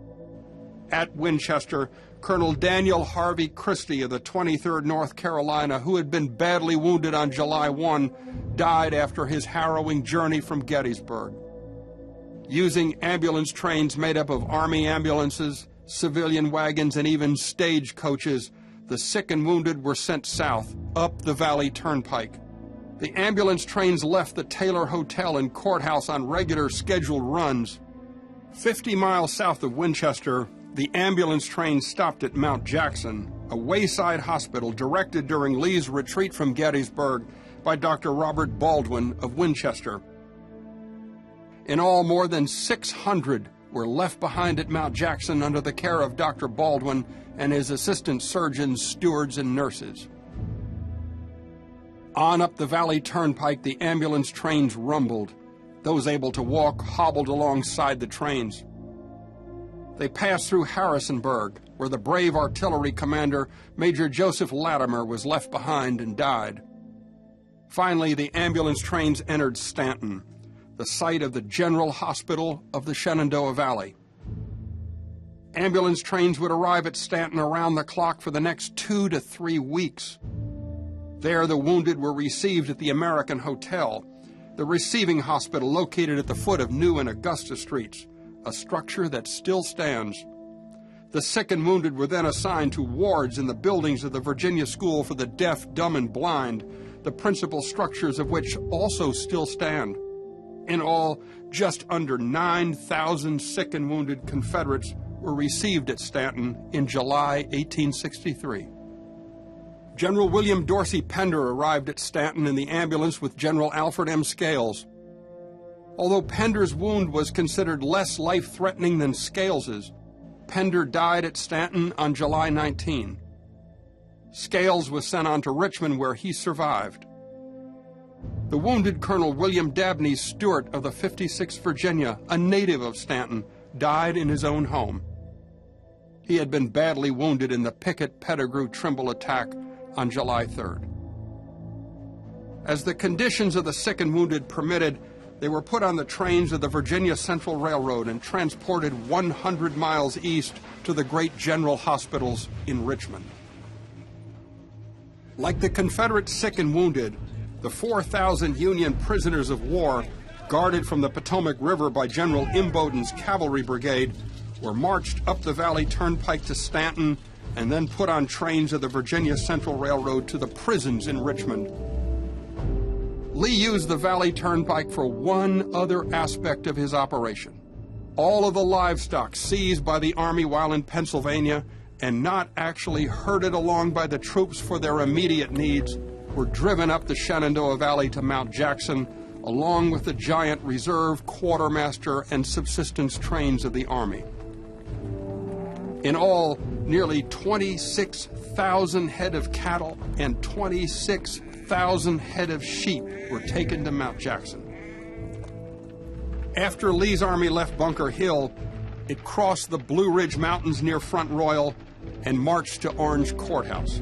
At Winchester, Colonel Daniel Harvey Christie of the 23rd North Carolina, who had been badly wounded on July 1, died after his harrowing journey from Gettysburg. Using ambulance trains made up of Army ambulances, civilian wagons, and even stage coaches, the sick and wounded were sent south, up the Valley Turnpike. The ambulance trains left the Taylor Hotel and Courthouse on regular scheduled runs. 50 miles south of Winchester, the ambulance train stopped at Mount Jackson, a wayside hospital directed during Lee's retreat from Gettysburg by Dr. Robert Baldwin of Winchester. In all, more than 600 were left behind at Mount Jackson under the care of Dr. Baldwin and his assistant surgeons, stewards, and nurses. On up the Valley Turnpike, the ambulance trains rumbled. Those able to walk hobbled alongside the trains. They passed through Harrisonburg, where the brave artillery commander, Major Joseph Latimer, was left behind and died. Finally, the ambulance trains entered Stanton, the site of the General Hospital of the Shenandoah Valley. Ambulance trains would arrive at Stanton around the clock for the next 2 to 3 weeks. There, the wounded were received at the American Hotel, the receiving hospital located at the foot of New and Augusta Streets, a structure that still stands. The sick and wounded were then assigned to wards in the buildings of the Virginia School for the Deaf, Dumb, and Blind, the principal structures of which also still stand. In all, just under 9,000 sick and wounded Confederates were received at Stanton in July 1863. General William Dorsey Pender arrived at Stanton in the ambulance with General Alfred M. Scales. Although Pender's wound was considered less life-threatening than Scales's, Pender died at Stanton on July 19. Scales was sent on to Richmond, where he survived. The wounded Colonel William Dabney Stewart of the 56th Virginia, a native of Stanton, died in his own home. He had been badly wounded in the Pickett-Pettigrew-Trimble attack on July 3rd. As the conditions of the sick and wounded permitted, they were put on the trains of the Virginia Central Railroad and transported 100 miles east to the great general hospitals in Richmond. Like the Confederate sick and wounded, the 4,000 Union prisoners of war, guarded from the Potomac River by General Imboden's cavalry brigade, were marched up the Valley Turnpike to Stanton and then put on trains of the Virginia Central Railroad to the prisons in Richmond. Lee used the Valley Turnpike for one other aspect of his operation. All of the livestock seized by the Army while in Pennsylvania and not actually herded along by the troops for their immediate needs were driven up the Shenandoah Valley to Mount Jackson, along with the giant reserve, quartermaster, and subsistence trains of the Army. In all, nearly 26,000 head of cattle and 26,000 head of sheep were taken to Mount Jackson. After Lee's army left Bunker Hill, it crossed the Blue Ridge Mountains near Front Royal and marched to Orange Courthouse.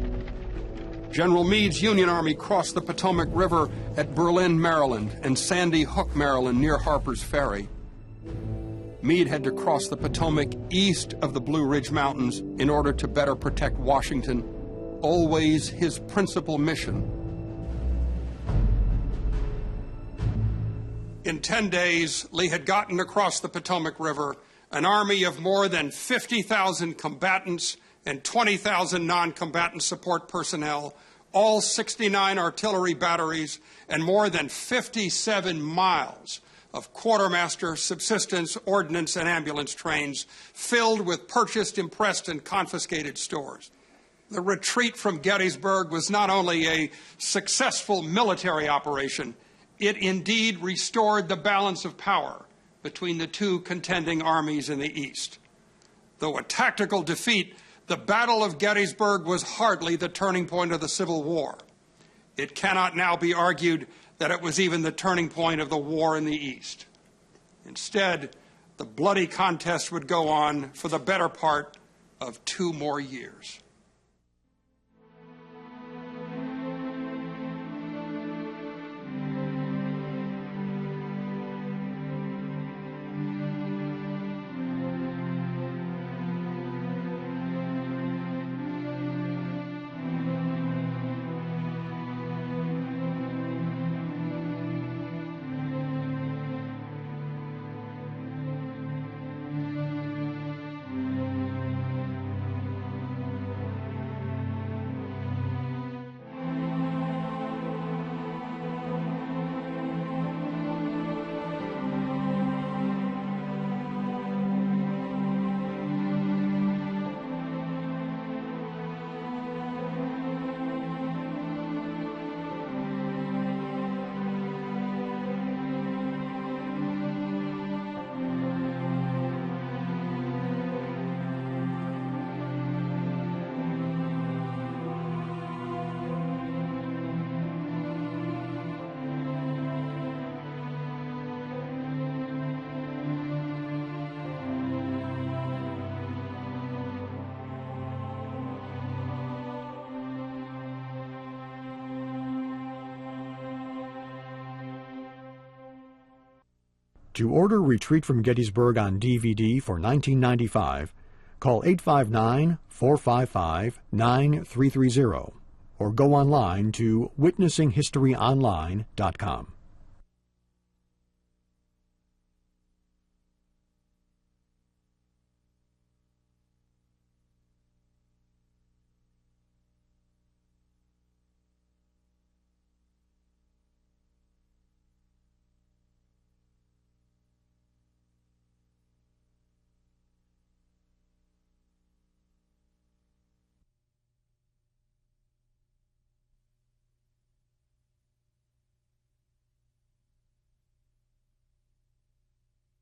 General Meade's Union Army crossed the Potomac River at Berlin, Maryland, and Sandy Hook, Maryland, near Harper's Ferry. Meade had to cross the Potomac east of the Blue Ridge Mountains in order to better protect Washington, always his principal mission. In 10 days, Lee had gotten across the Potomac River an army of more than 50,000 combatants and 20,000 non-combatant support personnel, all 69 artillery batteries, and more than 57 miles of quartermaster, subsistence, ordnance, and ambulance trains filled with purchased, impressed, and confiscated stores. The retreat from Gettysburg was not only a successful military operation, it indeed restored the balance of power between the two contending armies in the East. Though a tactical defeat, the Battle of Gettysburg was hardly the turning point of the Civil War. It cannot now be argued that it was even the turning point of the war in the East. Instead, the bloody contest would go on for the better part of 2 more years. To order Retreat from Gettysburg on DVD for $19.95, call 859-455-9330 or go online to witnessinghistoryonline.com.